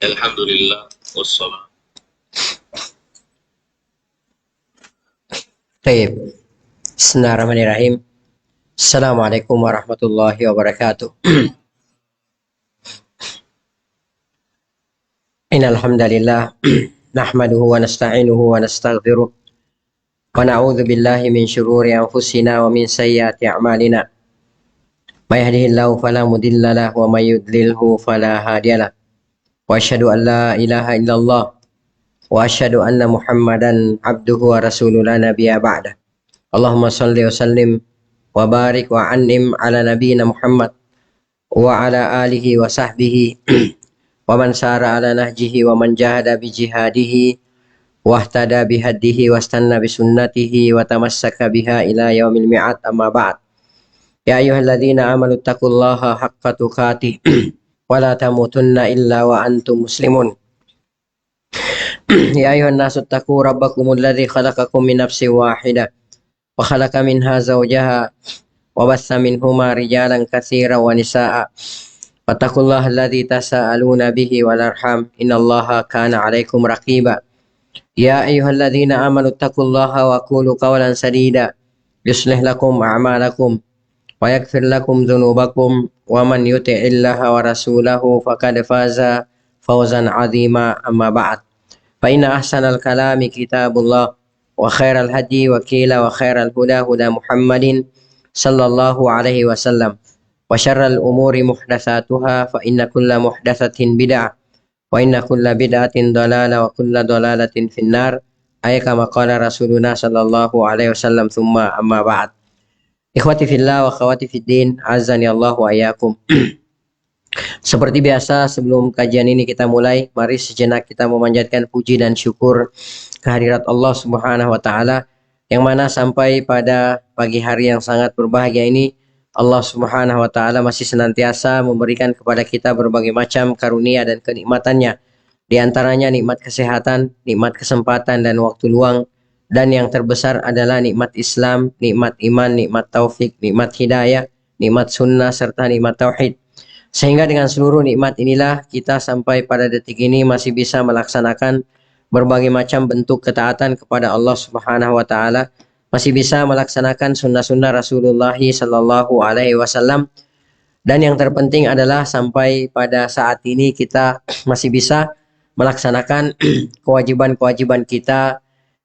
Alhamdulillah wassalam. Baik. Bismillahirrahmanirrahim. Assalamualaikum warahmatullahi wabarakatuh. Innal hamdalillah nahmaduhu wa nasta'inuhu wa nastaghfiruh wa na'udzu billahi min syururi anfusina wa min sayyiati a'malina. May yahdihillahu fala mudilla lahu wa may yudlilhu fala hadiyalah. Wa asyhadu an la ilaha illallah wa asyhadu anna Muhammadan abduhu wa rasuluhu la nabiyya ba'da. Allahumma shalli wa sallim wa barik wa an'im ala nabiyyina Muhammad wa ala alihi wa sahbihi wa man sara ala nahjihi wa man jahada bi jihadihi wa ihtada bi hadihi wa istanna bi sunnatihi wa tamassaka biha ila yaumil mi'ad, amma ba'd. Ya ayyuhalladzina amanu taqullaha haqqa tuqatih wa la tamutunna illa wa antum muslimun. Ya ayyuhan nasu taqu rabbakumul ladzi khalaqakum min nafsin wahidah wa khalaqa minha zawjaha wa bassa minhuma rijalan katsiran wa nisaa'a. Wattaqullaha alladzi tasaaluna bihi wal arham innallaha kana 'alaikum raqiba. Ya ayyuhalladzina amanu taqullaha wa qulu qawlan sadida yuslih lakum a'malakum wa yaghfir lakum dzunubakum wa man yuti'illaha wa rasulahu faqad faza fawzan 'azima, amma ba'd. Fa inna ahsanal kalami kitabullah wa khairal hadi wa qila wa khairal huda huda Muhammadin sallallahu alaihi wasallam. Wa syarral umuri muhdatsatuha fa inna kulla muhdatsatin bid'ah wa inna kulla bid'atin dhalalah wa kulla dhalalatin finnar. Ay kama qala Rasuluna sallallahu alaihi wasallam, tsumma amma ba'd. Ikhwati fillah wa akhwati fiddin, azani Allah wa iyyakum. Seperti biasa, sebelum kajian ini kita mulai, mari sejenak kita memanjatkan puji dan syukur kehadirat Allah Subhanahu wa taala, yang mana sampai pada pagi hari yang sangat berbahagia ini Allah Subhanahu wa taala masih senantiasa memberikan kepada kita berbagai macam karunia dan kenikmatannya. Di antaranya nikmat kesehatan, nikmat kesempatan dan waktu luang, dan yang terbesar adalah nikmat Islam, nikmat iman, nikmat taufik, nikmat hidayah, nikmat sunnah serta nikmat tauhid. Sehingga dengan seluruh nikmat inilah kita sampai pada detik ini masih bisa melaksanakan berbagai macam bentuk ketaatan kepada Allah Subhanahu wa taala, masih bisa melaksanakan sunnah-sunnah Rasulullah sallallahu alaihi wasallam, dan yang terpenting adalah sampai pada saat ini kita masih bisa melaksanakan kewajiban-kewajiban kita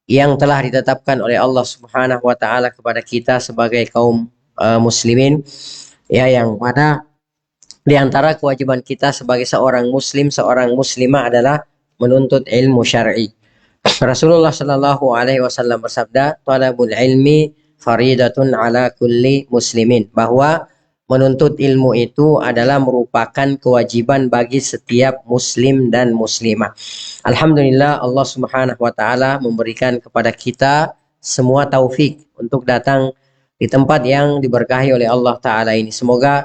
yang telah ditetapkan oleh Allah Subhanahu wa taala kepada kita sebagai kaum muslimin, ya, yang mana di antara kewajiban kita sebagai seorang muslim, seorang muslimah adalah menuntut ilmu syar'i. Rasulullah sallallahu alaihi wasallam bersabda, "Talabul ilmi faridatun ala kulli muslimin," bahwa menuntut ilmu itu adalah merupakan kewajiban bagi setiap muslim dan muslimah. Alhamdulillah, Allah Subhanahu wa taala memberikan kepada kita semua taufik untuk datang di tempat yang diberkahi oleh Allah taala ini. Semoga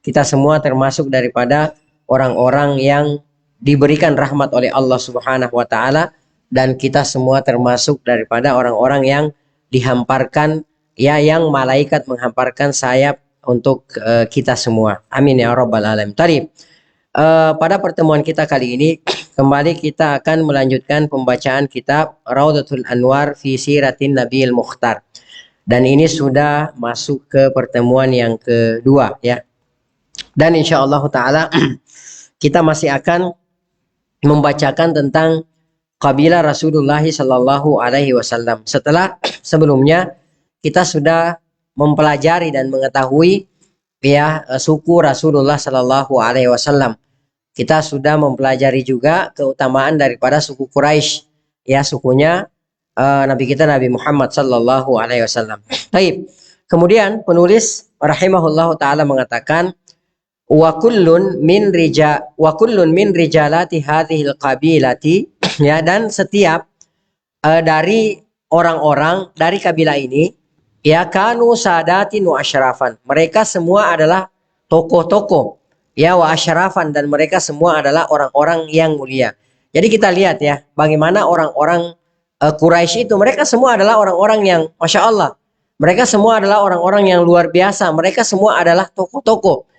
kita semua termasuk daripada orang-orang yang diberikan rahmat oleh Allah Subhanahu wa taala, dan kita semua termasuk daripada orang-orang yang dihamparkan, ya, yang malaikat menghamparkan sayap untuk kita semua. Amin ya rabbal alamin. Tadi pada pertemuan kita kali ini kembali kita akan melanjutkan pembacaan kitab Raudhatul Anwar fi Siratin Nabiyil Mukhtar. Dan ini sudah masuk ke pertemuan yang kedua, ya. Dan insya Allah ta'ala kita masih akan membacakan tentang kabilah Rasulullah sallallahu alaihi wasallam. Setelah sebelumnya kita sudah mempelajari dan mengetahui, ya, suku Rasulullah sallallahu alaihi wasallam. Kita sudah mempelajari juga keutamaan daripada suku Quraisy, ya, sukunya Nabi kita Nabi Muhammad sallallahu alaihi wasallam. Baik. Kemudian penulis rahimahullahu taala mengatakan, wa kullun min rijalati hadhil qabilati, ya, dan setiap dari orang-orang dari kabilah ini, ya, kanu sadatin wa asyrafan, mereka semua adalah tokoh-tokoh, ya, wa asyrafan, dan mereka semua adalah orang-orang yang mulia. Jadi kita lihat, ya, bagaimana orang-orang Quraisy itu, mereka semua adalah orang-orang yang Masya Allah, mereka semua adalah orang-orang yang luar biasa, mereka semua adalah tokoh-tokoh.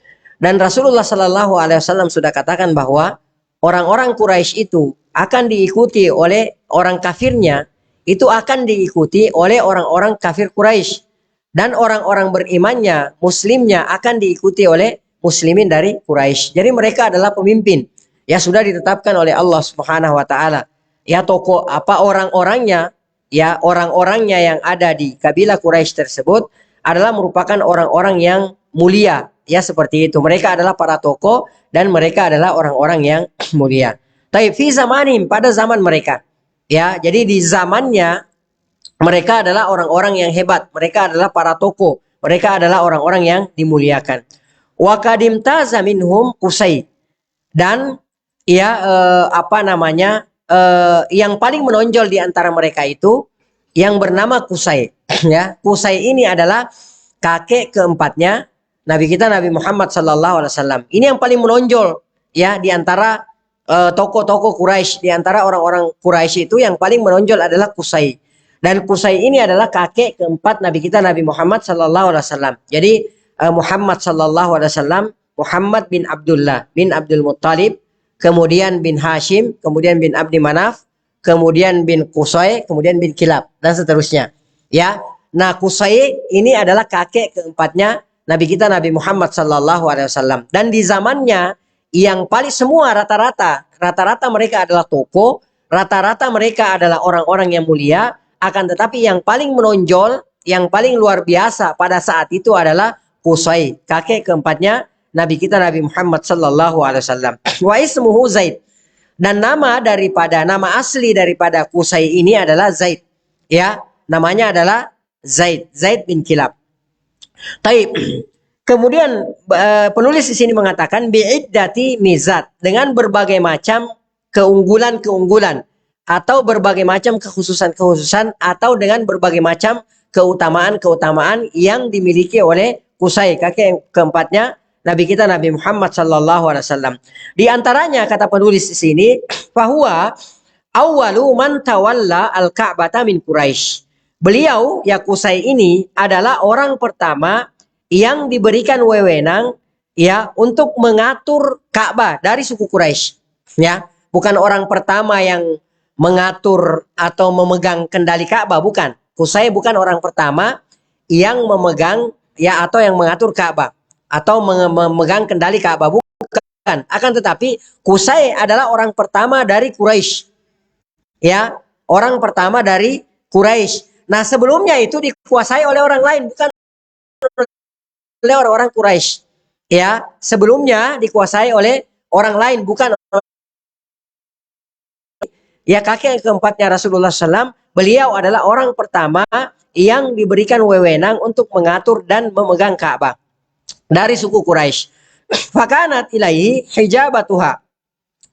Dan Rasulullah Sallallahu Alaihi Wasallam sudah katakan bahwa orang-orang Quraisy itu akan diikuti oleh orang kafirnya, itu akan diikuti oleh orang-orang kafir Quraisy. Dan orang-orang berimannya, muslimnya akan diikuti oleh muslimin dari Quraisy. Jadi mereka adalah pemimpin. Ya sudah ditetapkan oleh Allah Subhanahu wa taala. Ya tokoh apa orang-orangnya, ya orang-orangnya yang ada di kabilah Quraisy tersebut adalah merupakan orang-orang yang mulia. Ya seperti itu. Mereka adalah para tokoh dan mereka adalah orang-orang yang mulia. Tapi fi zamanim, pada zaman mereka. Ya, jadi di zamannya mereka adalah orang-orang yang hebat. Mereka adalah para tokoh. Mereka adalah orang-orang yang dimuliakan. Wa qadim taza minhum Qusay. Dan ya apa namanya? Yang paling menonjol di antara mereka itu yang bernama Qusay. Ya, Qusay ini adalah kakek keempatnya Nabi kita Nabi Muhammad sallallahu alaihi wasallam. Ini yang paling menonjol ya di antara tokoh-tokoh Quraisy, di antara orang-orang Quraisy itu yang paling menonjol adalah Qusay. Dan Qusay ini adalah kakek keempat Nabi kita Nabi Muhammad sallallahu alaihi wasallam. Jadi Muhammad sallallahu alaihi wasallam, Muhammad bin Abdullah bin Abdul Muttalib, kemudian bin Hashim, kemudian bin Abdi Manaf, kemudian bin Qusay, kemudian bin Kilab dan seterusnya. Ya. Nah, Qusay ini adalah kakek keempatnya Nabi kita Nabi Muhammad sallallahu alaihi wasallam. Dan di zamannya yang paling semua rata-rata mereka adalah tokoh, rata-rata mereka adalah orang-orang yang mulia, akan tetapi yang paling menonjol, yang paling luar biasa pada saat itu adalah Qusay, kakek keempatnya Nabi kita Nabi Muhammad sallallahu alaihi wasallam. Wa ismuhu Zaid. Dan nama asli daripada Qusay ini adalah Zaid. Ya, namanya adalah Zaid bin Kilab. Taib. Kemudian penulis di sini mengatakan bi'iddati mizat, dengan berbagai macam keunggulan-keunggulan atau berbagai macam kekhususan-kekhususan atau dengan berbagai macam keutamaan-keutamaan yang dimiliki oleh Qusay, kakek keempatnya Nabi kita Nabi Muhammad sallallahu alaihi wasallam. Di antaranya kata penulis di sini, bahwa awwalu man tawalla al-Ka'bata min Quraisy. Beliau ya Qusay ini adalah orang pertama yang diberikan wewenang ya untuk mengatur Ka'bah dari suku Quraisy. Ya, bukan orang pertama yang mengatur atau memegang kendali Ka'bah, bukan. Qusay bukan orang pertama yang memegang ya atau yang mengatur Ka'bah atau memegang kendali Ka'bah, bukan. Akan tetapi Qusay adalah orang pertama dari Quraisy. Ya, orang pertama dari Quraisy. Nah, sebelumnya itu dikuasai oleh orang lain, bukan oleh orang-orang Quraisy. Ya, sebelumnya dikuasai oleh orang lain, bukan. Ya, kakek keempatnya Rasulullah SAW, beliau adalah orang pertama yang diberikan wewenang untuk mengatur dan memegang Ka'bah dari suku Quraisy. Fakanat ilaihi hijabatuha.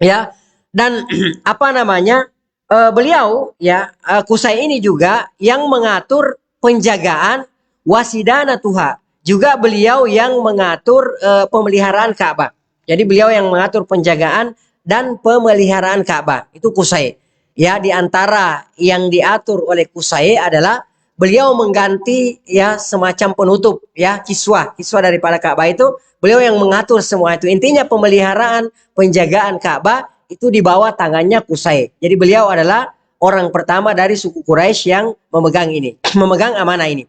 Ya, dan apa namanya? Beliau ya Qusay ini juga yang mengatur penjagaan wasidana tuha. Juga beliau yang mengatur pemeliharaan Ka'bah. Jadi beliau yang mengatur penjagaan dan pemeliharaan Ka'bah. Itu Qusay. Ya, di antara yang diatur oleh Qusay adalah beliau mengganti ya semacam penutup ya kiswah daripada Ka'bah itu beliau yang mengatur semua itu. Intinya pemeliharaan, penjagaan Ka'bah itu di bawah tangannya Qusay. Jadi beliau adalah orang pertama dari suku Quraisy yang memegang ini, memegang amanah ini.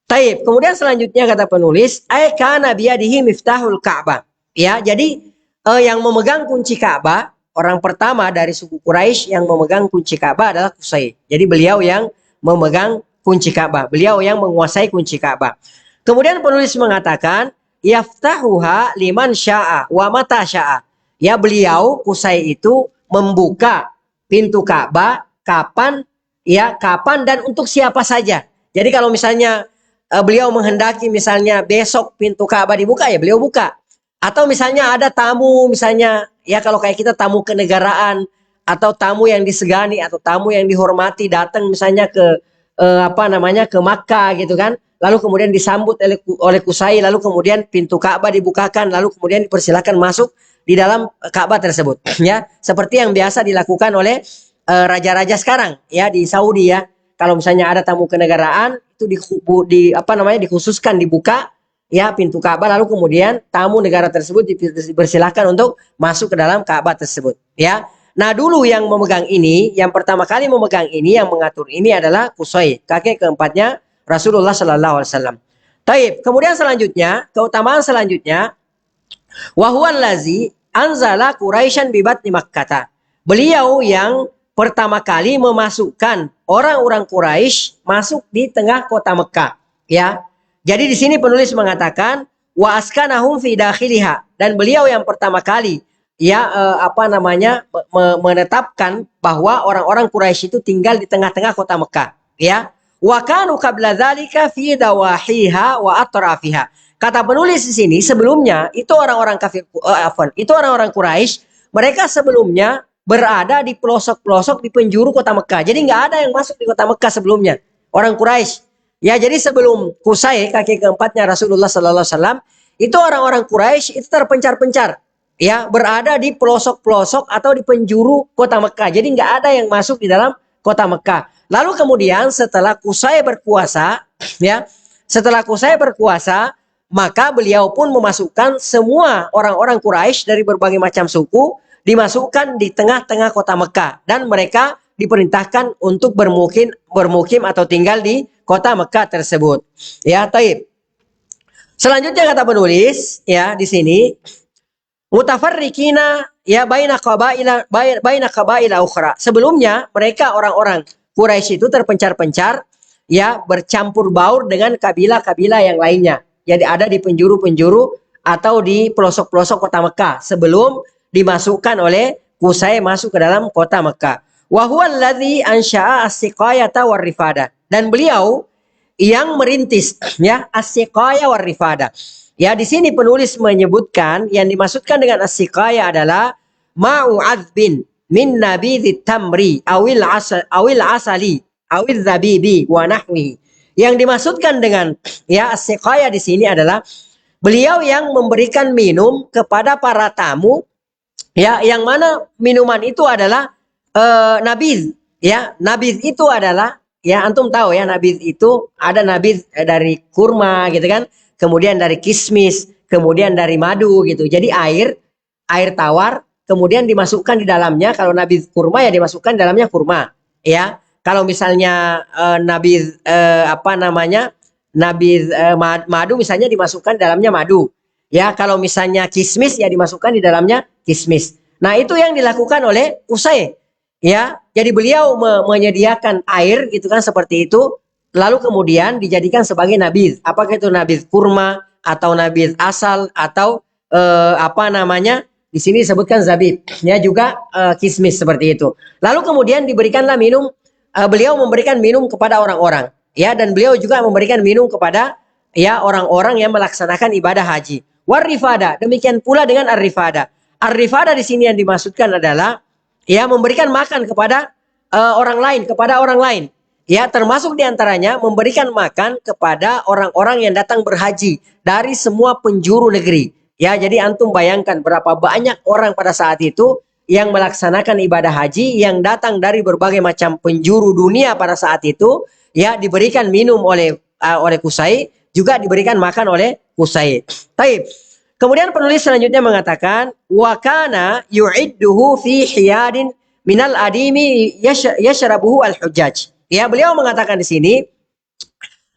Taib. Kemudian selanjutnya kata penulis, ay kana biyadihi miftahul Ka'bah. Ya, jadi yang memegang kunci Ka'bah, orang pertama dari suku Quraisy yang memegang kunci Ka'bah adalah Qusay. Jadi beliau yang memegang kunci Ka'bah, beliau yang menguasai kunci Ka'bah. Kemudian penulis mengatakan, yaftahuha liman sya'a wa mata sya'a. Ya, beliau Qusay itu membuka pintu Ka'bah kapan dan untuk siapa saja. Jadi kalau misalnya beliau menghendaki misalnya besok pintu Ka'bah dibuka, ya beliau buka. Atau misalnya ada tamu, misalnya ya kalau kayak kita tamu kenegaraan atau tamu yang disegani atau tamu yang dihormati datang misalnya ke ke Makkah gitu kan. Lalu kemudian disambut oleh Qusay, lalu kemudian pintu Ka'bah dibukakan, lalu kemudian dipersilakan masuk di dalam Ka'bah tersebut. Ya, seperti yang biasa dilakukan oleh raja-raja sekarang ya di Saudi ya. Kalau misalnya ada tamu kenegaraan itu dikhususkan dibuka ya pintu Ka'bah, lalu kemudian tamu negara tersebut dipersilahkan untuk masuk ke dalam Ka'bah tersebut, ya. Nah, dulu yang memegang ini, yang pertama kali memegang ini, yang mengatur ini adalah Qusay, kakek keempatnya Rasulullah Sallallahu Alaihi Wasallam. Taib. Kemudian selanjutnya, keutamaan selanjutnya, wahuan lazi anzala Quraisyan bibat di Makkah. Beliau yang pertama kali memasukkan orang-orang Quraisy masuk di tengah kota Mekah, ya. Jadi di sini penulis mengatakan wa askanahum fi dakhiliha, dan beliau yang pertama kali menetapkan bahwa orang-orang Quraisy itu tinggal di tengah-tengah kota Mekah, ya. Wa kanu qabla dzalika fi dawahiha wa atrafiha. Kata penulis di sini, sebelumnya itu orang-orang itu orang-orang Quraisy, mereka sebelumnya berada di pelosok-pelosok di penjuru kota Mekah. Jadi nggak ada yang masuk di kota Mekah sebelumnya, orang Quraisy. Ya, jadi sebelum Qusay, kaki keempatnya Rasulullah Sallallahu Alaihi Wasallam, itu orang-orang Quraisy itu terpencar-pencar, ya, berada di pelosok-pelosok atau di penjuru kota Mekah. Jadi nggak ada yang masuk di dalam kota Mekah. Lalu kemudian setelah Qusay berkuasa, ya, setelah Qusay berkuasa, maka beliau pun memasukkan semua orang-orang Quraisy dari berbagai macam suku dimasukkan di tengah-tengah kota Mekah, dan mereka diperintahkan untuk bermukim atau tinggal di kota Mekah tersebut. Ya, taib. Selanjutnya kata penulis, ya, di sini mutafarriqina ya baina qabaila ukhra. Sebelumnya mereka orang-orang Quraisy itu terpencar-pencar, ya, bercampur baur dengan kabilah-kabilah yang lainnya. Jadi ada di penjuru-penjuru atau di pelosok-pelosok kota Mekah sebelum dimasukkan oleh Qusay masuk ke dalam kota Mekah. Wa huwa alladzi ansha'a as-siqayata war-rifada. Dan beliau yang merintis, ya, as-siqaya war-rifada. Ya, di sini penulis menyebutkan yang dimaksudkan dengan as-siqaya adalah ma'u adzbin min nabidhit tamri awil asali awil zabibi wa nahwihi. Yang dimaksudkan dengan, ya, as-siqaya di sini adalah beliau yang memberikan minum kepada para tamu, ya, yang mana minuman itu adalah nabiz, ya. Nabiz itu adalah, ya, antum tahu ya, nabiz itu ada nabiz dari kurma gitu kan, kemudian dari kismis, kemudian dari madu gitu. Jadi air tawar kemudian dimasukkan di dalamnya. Kalau nabiz kurma ya dimasukkan di dalamnya kurma, ya. Kalau misalnya nabiz nabiz madu misalnya dimasukkan di dalamnya madu. Ya, kalau misalnya kismis ya dimasukkan di dalamnya kismis. Nah, itu yang dilakukan oleh Qusay. Ya, jadi beliau menyediakan air gitu kan seperti itu, lalu kemudian dijadikan sebagai nabiz. Apakah itu nabiz kurma atau nabiz asal atau di sini disebutkan zabib, ya, juga kismis seperti itu. Lalu kemudian diberikanlah minum, beliau memberikan minum kepada orang-orang, ya, dan beliau juga memberikan minum kepada, ya, orang-orang yang melaksanakan ibadah haji. Warifada, demikian pula dengan ar-rifada. Ar-rifada di sini yang dimaksudkan adalah, ya, memberikan makan kepada orang lain, ya, termasuk diantaranya memberikan makan kepada orang-orang yang datang berhaji dari semua penjuru negeri. Ya, jadi antum bayangkan berapa banyak orang pada saat itu yang melaksanakan ibadah haji yang datang dari berbagai macam penjuru dunia pada saat itu, ya, diberikan minum oleh Qusay, juga diberikan makan oleh Qusay. Taib. Kemudian penulis selanjutnya mengatakan wa kana yu'idduhu fi hiyadin minal adimi yashrabuhu al-hujjaj. Ya, beliau mengatakan di sini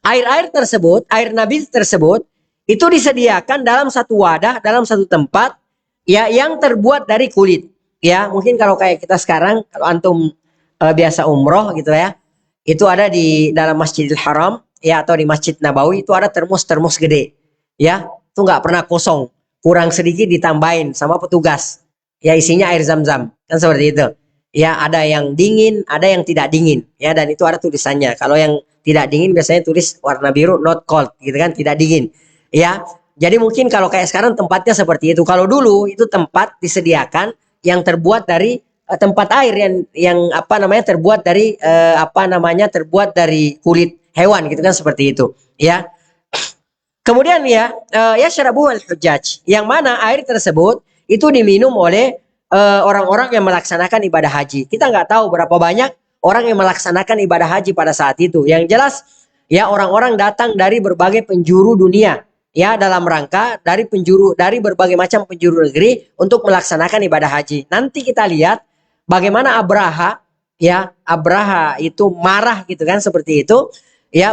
air tersebut, air nabiz tersebut itu disediakan dalam satu wadah, dalam satu tempat, ya, yang terbuat dari kulit. Ya, mungkin kalau kayak kita sekarang, kalau antum biasa umroh gitu ya, itu ada di dalam Masjidil Haram, ya, atau di Masjid Nabawi itu ada termos gede, ya, itu nggak pernah kosong, kurang sedikit ditambahin sama petugas, ya, isinya air zam-zam, kan seperti itu. Ya, ada yang dingin, ada yang tidak dingin, ya, dan itu ada tulisannya. Kalau yang tidak dingin biasanya tulis warna biru, not cold, gitu kan, tidak dingin. Ya, jadi mungkin kalau kayak sekarang tempatnya seperti itu. Kalau dulu itu tempat disediakan yang terbuat dari tempat air yang terbuat dari terbuat dari kulit hewan gitu kan, seperti itu, ya. Kemudian ya syarabu al-hujjaj, yang mana air tersebut itu diminum oleh orang-orang yang melaksanakan ibadah haji. Kita nggak tahu berapa banyak orang yang melaksanakan ibadah haji pada saat itu. Yang jelas, ya, orang-orang datang dari berbagai penjuru dunia. ya dalam rangka dari berbagai macam penjuru negeri untuk melaksanakan ibadah haji. Nanti kita lihat bagaimana Abraha itu marah gitu kan, seperti itu. Ya,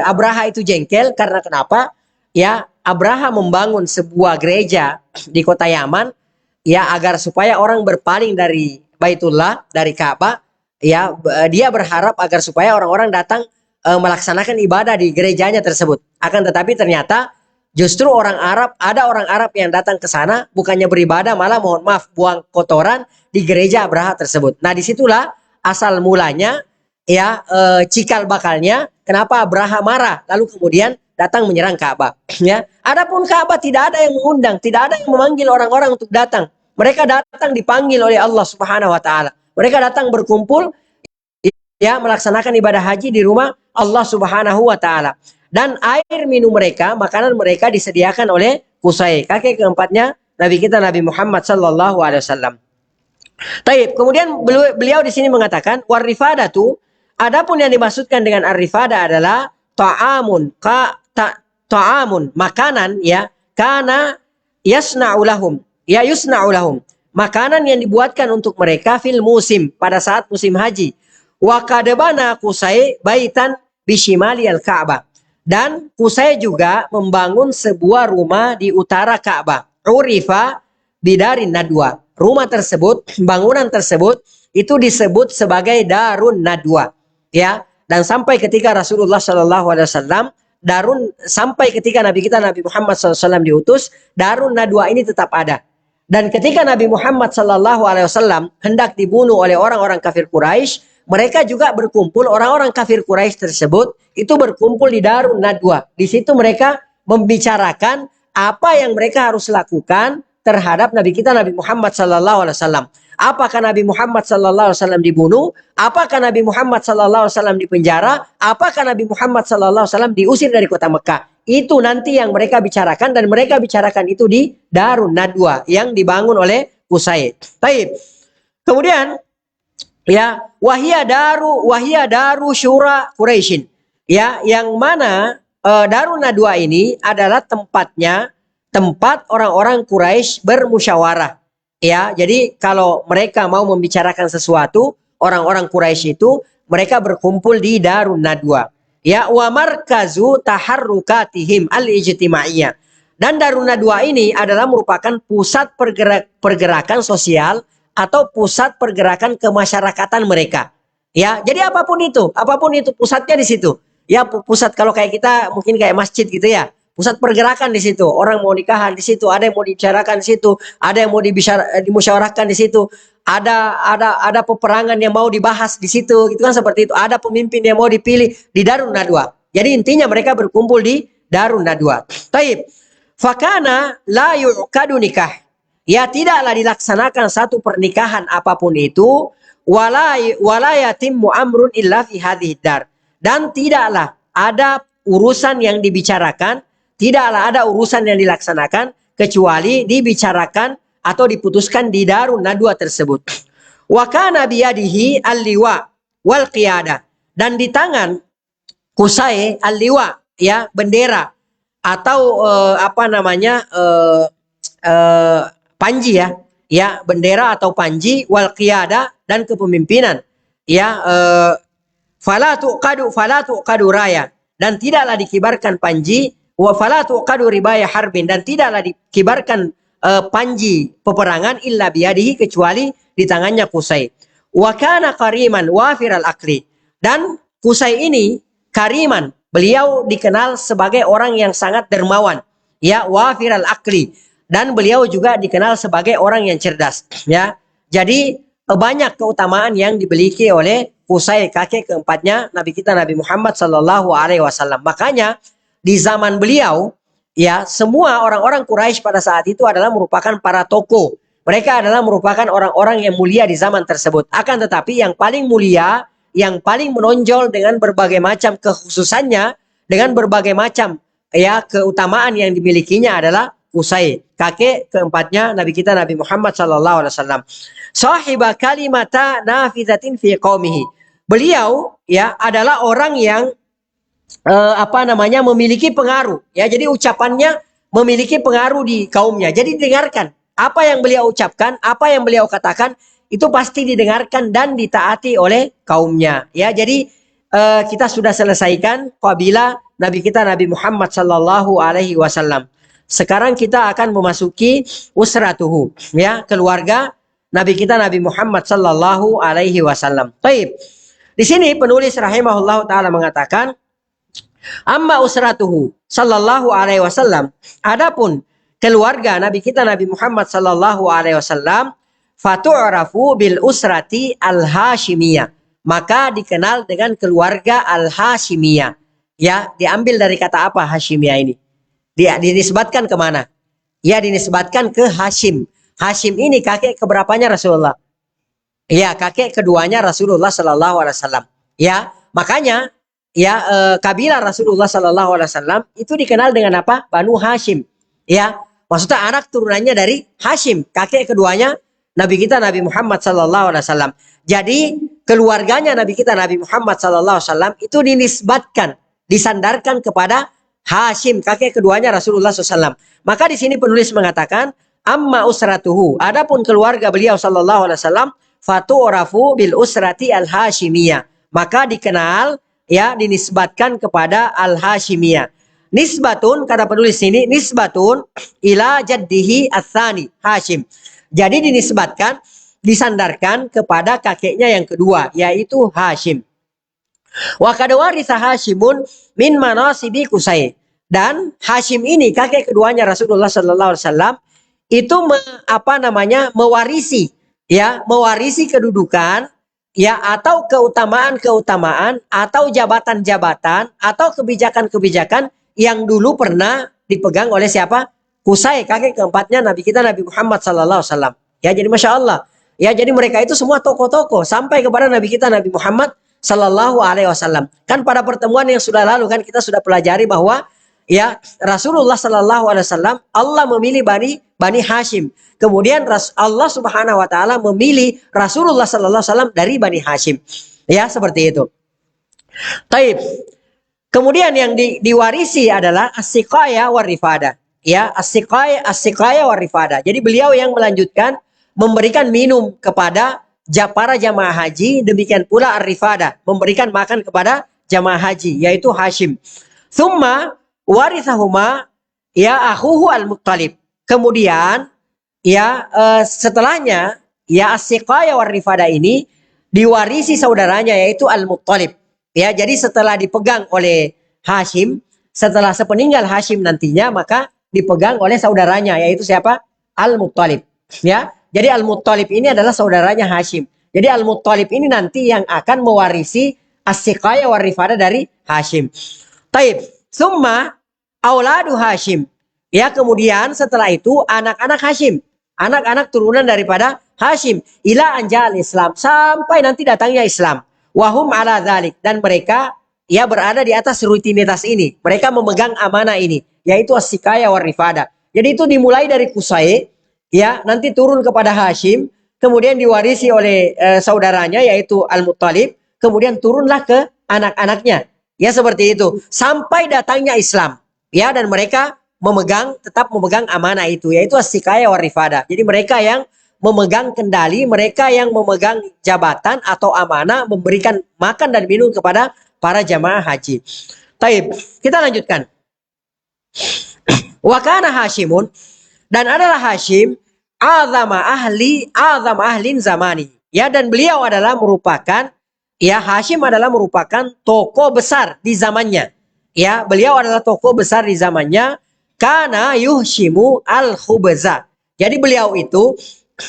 Abraha itu jengkel karena kenapa? Ya, Abraha membangun sebuah gereja di kota Yaman ya agar supaya orang berpaling dari Baitullah, dari Ka'bah. Ya, dia berharap agar supaya orang-orang datang melaksanakan ibadah di gerejanya tersebut. Akan tetapi ternyata justru ada orang Arab yang datang ke sana bukannya beribadah, malah mohon maaf buang kotoran di gereja Abraha tersebut. Nah, disitulah asal mulanya ya cikal bakalnya kenapa Abraha marah lalu kemudian datang menyerang Ka'bah. Ya, adapun Ka'bah tidak ada yang mengundang, tidak ada yang memanggil orang-orang untuk datang. Mereka datang dipanggil oleh Allah Subhanahu wa taala. Mereka datang berkumpul ya melaksanakan ibadah haji di rumah Allah Subhanahu wa taala. Dan air minum mereka, makanan mereka disediakan oleh Qusay, kakek keempatnya Nabi kita Nabi Muhammad sallallahu alaihi wasallam. Taib. Kemudian beliau di sini mengatakan warifadatu, adapun yang dimaksudkan dengan arifada adalah ta'amun makanan ya kana yusna'u lahum makanan yang dibuatkan untuk mereka fil musim, pada saat musim haji. Wa kadabana Qusay baitan bishimali al-Ka'bah, dan Qusay juga membangun sebuah rumah di utara Ka'bah, urifa bidarin nadwa. Rumah tersebut, bangunan tersebut itu disebut sebagai Darun Nadwa ya. Dan sampai ketika Rasulullah Shallallahu Alaihi Wasallam sampai ketika Nabi kita Nabi Muhammad SAW diutus, Darun Nadwa ini tetap ada. Dan ketika Nabi Muhammad Sallallahu Alaihi Wasallam hendak dibunuh oleh orang-orang kafir Quraisy, mereka juga berkumpul, orang-orang kafir Quraisy tersebut itu berkumpul di Darun Nadwa. Di situ mereka membicarakan apa yang mereka harus lakukan terhadap Nabi kita Nabi Muhammad Sallallahu Alaihi Wasallam. Apakah Nabi Muhammad Sallallahu Alaihi Wasallam dibunuh? Apakah Nabi Muhammad Sallallahu Alaihi Wasallam dipenjara? Apakah Nabi Muhammad Sallallahu Alaihi Wasallam diusir dari kota Mekah? Itu nanti yang mereka bicarakan, dan mereka bicarakan itu di Darun Nadwa yang dibangun oleh Qusay. Baik. Kemudian ya wahia daru syura Quraisyin. Ya, yang mana Darun Nadwa ini adalah tempat orang-orang Quraisy bermusyawarah. Ya, jadi kalau mereka mau membicarakan sesuatu, orang-orang Quraisy itu mereka berkumpul di Darun Nadwa. Ya, wa markazu taharrukatihim al-ijtimaiyah. Dan Darun Nadwa ini adalah merupakan pusat pergerakan sosial atau pusat pergerakan kemasyarakatan mereka. Ya, jadi apapun itu pusatnya di situ. Ya, pusat kalau kayak kita mungkin kayak masjid gitu ya. Pusat pergerakan di situ, orang mau nikahan di situ, ada yang mau dibicarakan di situ, ada yang mau dimusyawarahkan di situ, ada peperangan yang mau dibahas di situ, gitu kan, seperti itu. Ada pemimpin yang mau dipilih di Darun Nadwa. Jadi intinya mereka berkumpul di Darun Nadwa. Taib. Fakana la yu'kadu nikah. Ya, tidaklah dilaksanakan satu pernikahan apapun itu, wala yatimmu amrun illa fi hadhihi dar. Dan tidaklah ada urusan yang dibicarakan, tidaklah ada urusan yang dilaksanakan kecuali dibicarakan atau diputuskan di Darun Nadwa tersebut. Wa kana biyadihi al-liwa wal qiyada. Dan di tangan Qusay al-liwa, ya, bendera atau panji ya. Ya, bendera atau panji, wal qiyada, dan kepemimpinan. Ya, fala tuqadu raya, dan tidaklah dikibarkan panji, wa fala tuqadu ribaya harbin, dan tidaklah dikibarkan panji peperangan illa biyadihi, kecuali di tangannya Qusay. Wa kana kariman wafiral akli, dan Qusay ini kariman, beliau dikenal sebagai orang yang sangat dermawan, ya, wafiral akli, dan beliau juga dikenal sebagai orang yang cerdas, ya. Jadi banyak keutamaan yang dimiliki oleh Qusay, kakek keempatnya Nabi kita Nabi Muhammad Sallallahu Alaihi Wasallam. Makanya di zaman beliau, ya, semua orang-orang Quraisy pada saat itu adalah merupakan para tokoh. Mereka adalah merupakan orang-orang yang mulia di zaman tersebut. Akan tetapi yang paling mulia, yang paling menonjol dengan berbagai macam kekhususannya, dengan berbagai macam ya keutamaan yang dimilikinya adalah Qusay, kakek keempatnya Nabi kita Nabi Muhammad Sallallahu Alaihi Wasallam. Sahiba kalimata nafidatin fi qaumihi. Beliau, ya, adalah orang yang memiliki pengaruh. Ya, jadi ucapannya memiliki pengaruh di kaumnya. Jadi didengarkan. Apa yang beliau ucapkan, apa yang beliau katakan, itu pasti didengarkan dan ditaati oleh kaumnya. Ya, jadi kita sudah selesaikan apabila Nabi kita Nabi Muhammad Sallallahu Alaihi Wasallam. Sekarang kita akan memasuki usratuhu, ya, keluarga Nabi kita Nabi Muhammad Sallallahu Alaihi Wasallam. Baik. Di sini penulis rahimahullah taala mengatakan, amma usratuhu sallallahu alaihi wasallam, adapun keluarga Nabi kita Nabi Muhammad sallallahu alaihi wasallam, fatu'rafu bil usrati al-hashimiyah, maka dikenal dengan keluarga al-hashimiyah. Ya, diambil dari kata apa Hashimiyah ini? Dia dinisbatkan ke mana? Ya, dinisbatkan ke Hashim. Hashim ini kakek keberapanya Rasulullah? Ya, kakek keduanya Rasulullah sallallahu alaihi wasallam. Ya, makanya ya kabilah Rasulullah sallallahu alaihi wasallam itu dikenal dengan apa? Banu Hashim. Ya, maksudnya anak turunannya dari Hashim, kakek keduanya Nabi kita Nabi Muhammad sallallahu alaihi wasallam. Jadi keluarganya Nabi kita Nabi Muhammad sallallahu alaihi wasallam itu dinisbatkan, disandarkan kepada Hashim, kakek keduanya Rasulullah SAW. Maka di sini penulis mengatakan, amma usratuhu, adapun keluarga beliau sallallahu alaihi wasallam, fatu'rafu bil usrati al hashimiyah, maka dikenal, ya, dinisbatkan kepada al hashimiyah. Nisbatun, kata penulis ini, nisbatun ila jaddihi ats-tsani Hashim. Jadi dinisbatkan, disandarkan kepada kakeknya yang kedua, yaitu Hashim. Wa kad waritha Hashimun min manasibi Qusay. Dan Hashim ini kakek keduanya Rasulullah sallallahu alaihi wasallam itu mewarisi, ya, mewarisi kedudukan, ya, atau keutamaan-keutamaan atau jabatan-jabatan atau kebijakan-kebijakan yang dulu pernah dipegang oleh siapa? Qusay, kakek keempatnya Nabi kita Nabi Muhammad sallallahu alaihi wasallam. Ya, jadi Masya Allah. Ya, jadi mereka itu semua tokoh-tokoh sampai kepada Nabi kita Nabi Muhammad sallallahu alaihi wasallam. Kan pada pertemuan yang sudah lalu kan kita sudah pelajari bahwa, ya, Rasulullah sallallahu alaihi wasallam Allah memilih Bani Hashim. Kemudian Allah Subhanahu wa taala memilih Rasulullah sallallahu alaihi wasallam dari Bani Hashim. Ya, seperti itu. Taib. Kemudian yang diwarisi adalah as-siqaya war rifada. Ya, as-siqaya war rifada. Jadi beliau yang melanjutkan memberikan minum kepada para jamaah haji, demikian pula ar-rifada, memberikan makan kepada jamaah haji, yaitu Hashim. Tsumma warithahuma, ya, akhuhu al-Muttalib. Kemudian, ya, setelahnya, ya, as-siqaya war rifada ini diwarisi saudaranya, yaitu al-Muttalib. Ya, jadi setelah dipegang oleh Hashim, setelah sepeninggal Hashim nantinya, maka dipegang oleh saudaranya, yaitu siapa? Al-Muttalib. Ya, jadi Al-Muttalib ini adalah saudaranya Hashim. Jadi Al-Muttalib ini nanti yang akan mewarisi as-siqaya war rifada dari Hashim. Taib. Summa auladu Hashim. Ya, kemudian setelah itu anak-anak Hashim, anak-anak turunan daripada Hashim, ila anjal Islam, sampai nanti datangnya Islam. Wahum ala dzalik, dan mereka, ya, berada di atas rutinitas ini. Mereka memegang amanah ini, yaitu as-siqaya war rifada. Jadi itu dimulai dari Qusay, ya, nanti turun kepada Hashim, kemudian diwarisi oleh saudaranya yaitu Al-Muttalib, kemudian turunlah ke anak-anaknya. Ya, seperti itu sampai datangnya Islam. Ya, dan mereka tetap memegang amanah itu, yaitu as-siqaya war rifada. Jadi mereka yang memegang kendali, mereka yang memegang jabatan atau amanah memberikan makan dan minum kepada para jamaah haji. Taib, kita lanjutkan. Wa kana Hashimun, dan adalah Hashim azam ahlin zamani. Ya, dan beliau adalah merupakan, ya, Hashim adalah merupakan tokoh besar di zamannya. Ya, beliau adalah tokoh besar di zamannya. Kana yuhshimu al-khubza. Jadi beliau itu,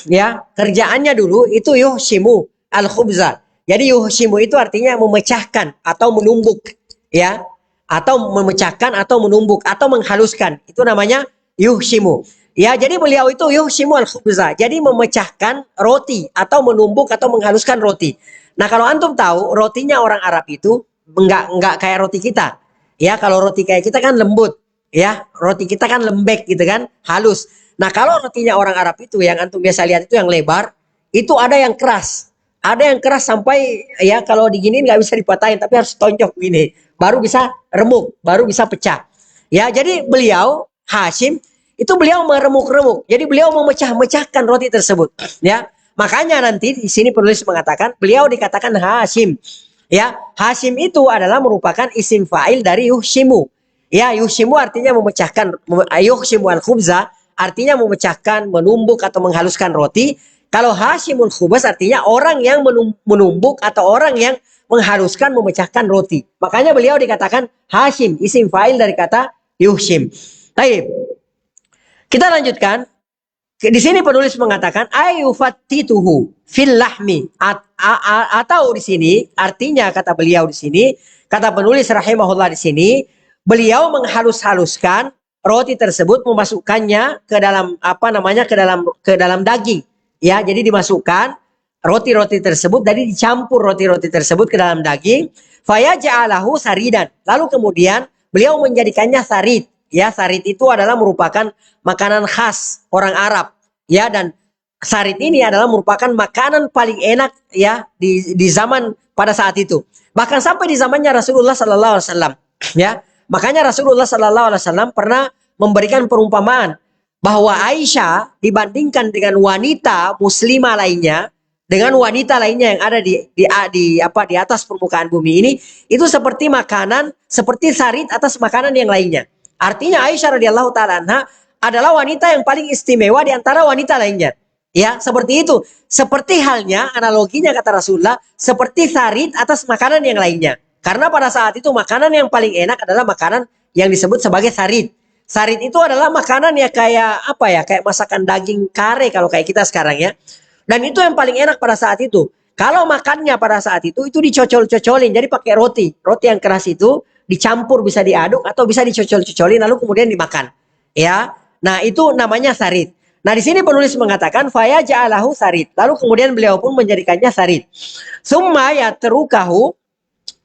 ya, kerjaannya dulu itu yuhshimu al-khubza. Jadi yuhshimu itu artinya memecahkan atau menumbuk, ya, atau memecahkan atau menumbuk atau menghaluskan. Itu namanya yuhshimu. Ya, jadi beliau itu yuhshimu al-khubza. Jadi memecahkan roti atau menumbuk atau menghaluskan roti. Nah, kalau antum tahu rotinya orang Arab itu enggak kayak roti kita. Ya, kalau roti kayak kita kan lembut. Ya, roti kita kan lembek gitu kan, halus. Nah, kalau rotinya orang Arab itu yang antum biasa lihat itu yang lebar, itu ada yang keras, Ada yang keras sampai ya kalau diginiin nggak bisa dipatahin, tapi harus tonjok gini, baru bisa remuk, baru bisa pecah. Ya, jadi beliau Hashim itu beliau meremuk-remuk. Jadi beliau memecah-mecahkan roti tersebut. Ya, makanya nanti di sini penulis mengatakan beliau dikatakan Hashim. Ya, Hashim itu adalah merupakan isim fa'il dari yuhshimu. Ya, yuhshimu artinya memecahkan, yuhshimu al-khubza artinya memecahkan, menumbuk atau menghaluskan roti. Kalau Hashimul khubaz artinya orang yang menumbuk atau orang yang menghaluskan, memecahkan roti. Makanya beliau dikatakan Hashim, isim fa'il dari kata yuhshim. Baik. Kita lanjutkan. Di sini penulis mengatakan ayufattituhu fil lahmi atau di sini artinya kata beliau di sini, kata penulis rahimahullah di sini, beliau menghalus-haluskan roti tersebut, memasukkannya ke dalam apa namanya ke dalam daging. Ya, jadi dimasukkan roti-roti tersebut, jadi dicampur roti-roti tersebut ke dalam daging. Faya ja'alahu saridan. Lalu kemudian beliau menjadikannya sarid. Ya, sarid itu adalah merupakan makanan khas orang Arab. Ya, dan sarid ini adalah merupakan makanan paling enak ya di zaman pada saat itu. Bahkan sampai di zamannya Rasulullah Sallallahu Alaihi Wasallam. Ya, makanya Rasulullah Sallallahu Alaihi Wasallam pernah memberikan perumpamaan bahwa Aisyah dibandingkan dengan wanita muslimah lainnya, dengan wanita lainnya yang ada di atas permukaan bumi ini, itu seperti makanan, seperti sarid atas makanan yang lainnya. Artinya Aisyah radhiyallahu taala anha adalah wanita yang paling istimewa di antara wanita lainnya. Ya, seperti itu. Seperti halnya analoginya kata Rasulullah, seperti sarid atas makanan yang lainnya. Karena pada saat itu makanan yang paling enak adalah makanan yang disebut sebagai sarid. Sarid itu adalah makanan ya kayak apa ya, kayak masakan daging kare kalau kayak kita sekarang ya. Dan itu yang paling enak pada saat itu. Kalau makannya pada saat itu dicocol-cocolin, jadi pakai roti. Roti yang keras itu dicampur, bisa diaduk atau bisa dicocol-cocolin lalu kemudian dimakan. Ya. Nah, itu namanya sarid. Nah, di sini penulis mengatakan faya ja'alahu sarid. Lalu kemudian beliau pun menjadikannya sarid. Summa yatrukahu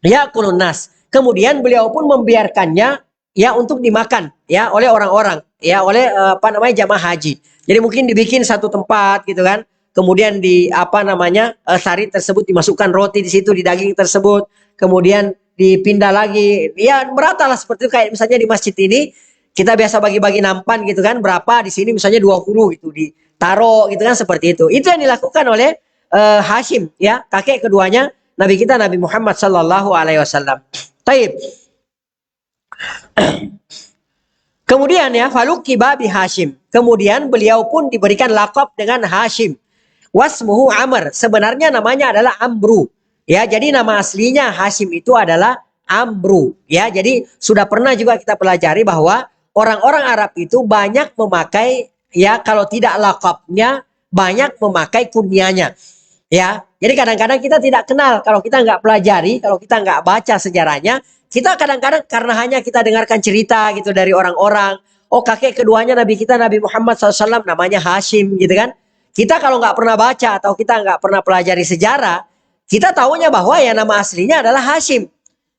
yakulun nas. Kemudian beliau pun membiarkannya ya untuk dimakan ya oleh orang-orang, ya oleh jamaah haji. Jadi mungkin dibikin satu tempat gitu kan. Kemudian di sarid tersebut dimasukkan roti di situ, di daging tersebut. Kemudian dipindah lagi. Ya merata lah seperti itu, kayak misalnya di masjid ini kita biasa bagi-bagi nampan gitu kan, berapa di sini misalnya 20 gitu ditaruh gitu kan, seperti itu. Itu yang dilakukan oleh Hashim ya, kakek keduanya Nabi kita Nabi Muhammad sallallahu alaihi wasallam. Taib. Kemudian ya falukiba bi Hashim. Kemudian beliau pun diberikan lakop dengan Hashim. Wasmuhu Amr. Sebenarnya namanya adalah Amru. Ya, jadi nama aslinya Hashim itu adalah Amru. Ya, jadi sudah pernah juga kita pelajari bahwa orang-orang Arab itu banyak memakai ya, kalau tidak lakopnya banyak memakai kunyanya. Ya, jadi kadang-kadang kita tidak kenal kalau kita nggak pelajari, kalau kita nggak baca sejarahnya, kita kadang-kadang karena hanya kita dengarkan cerita gitu dari orang-orang. Oh, kakek keduanya Nabi kita Nabi Muhammad SAW namanya Hashim gitu kan. Kita kalau nggak pernah baca atau kita nggak pernah pelajari sejarah, kita tahunya bahwa ya nama aslinya adalah Hashim.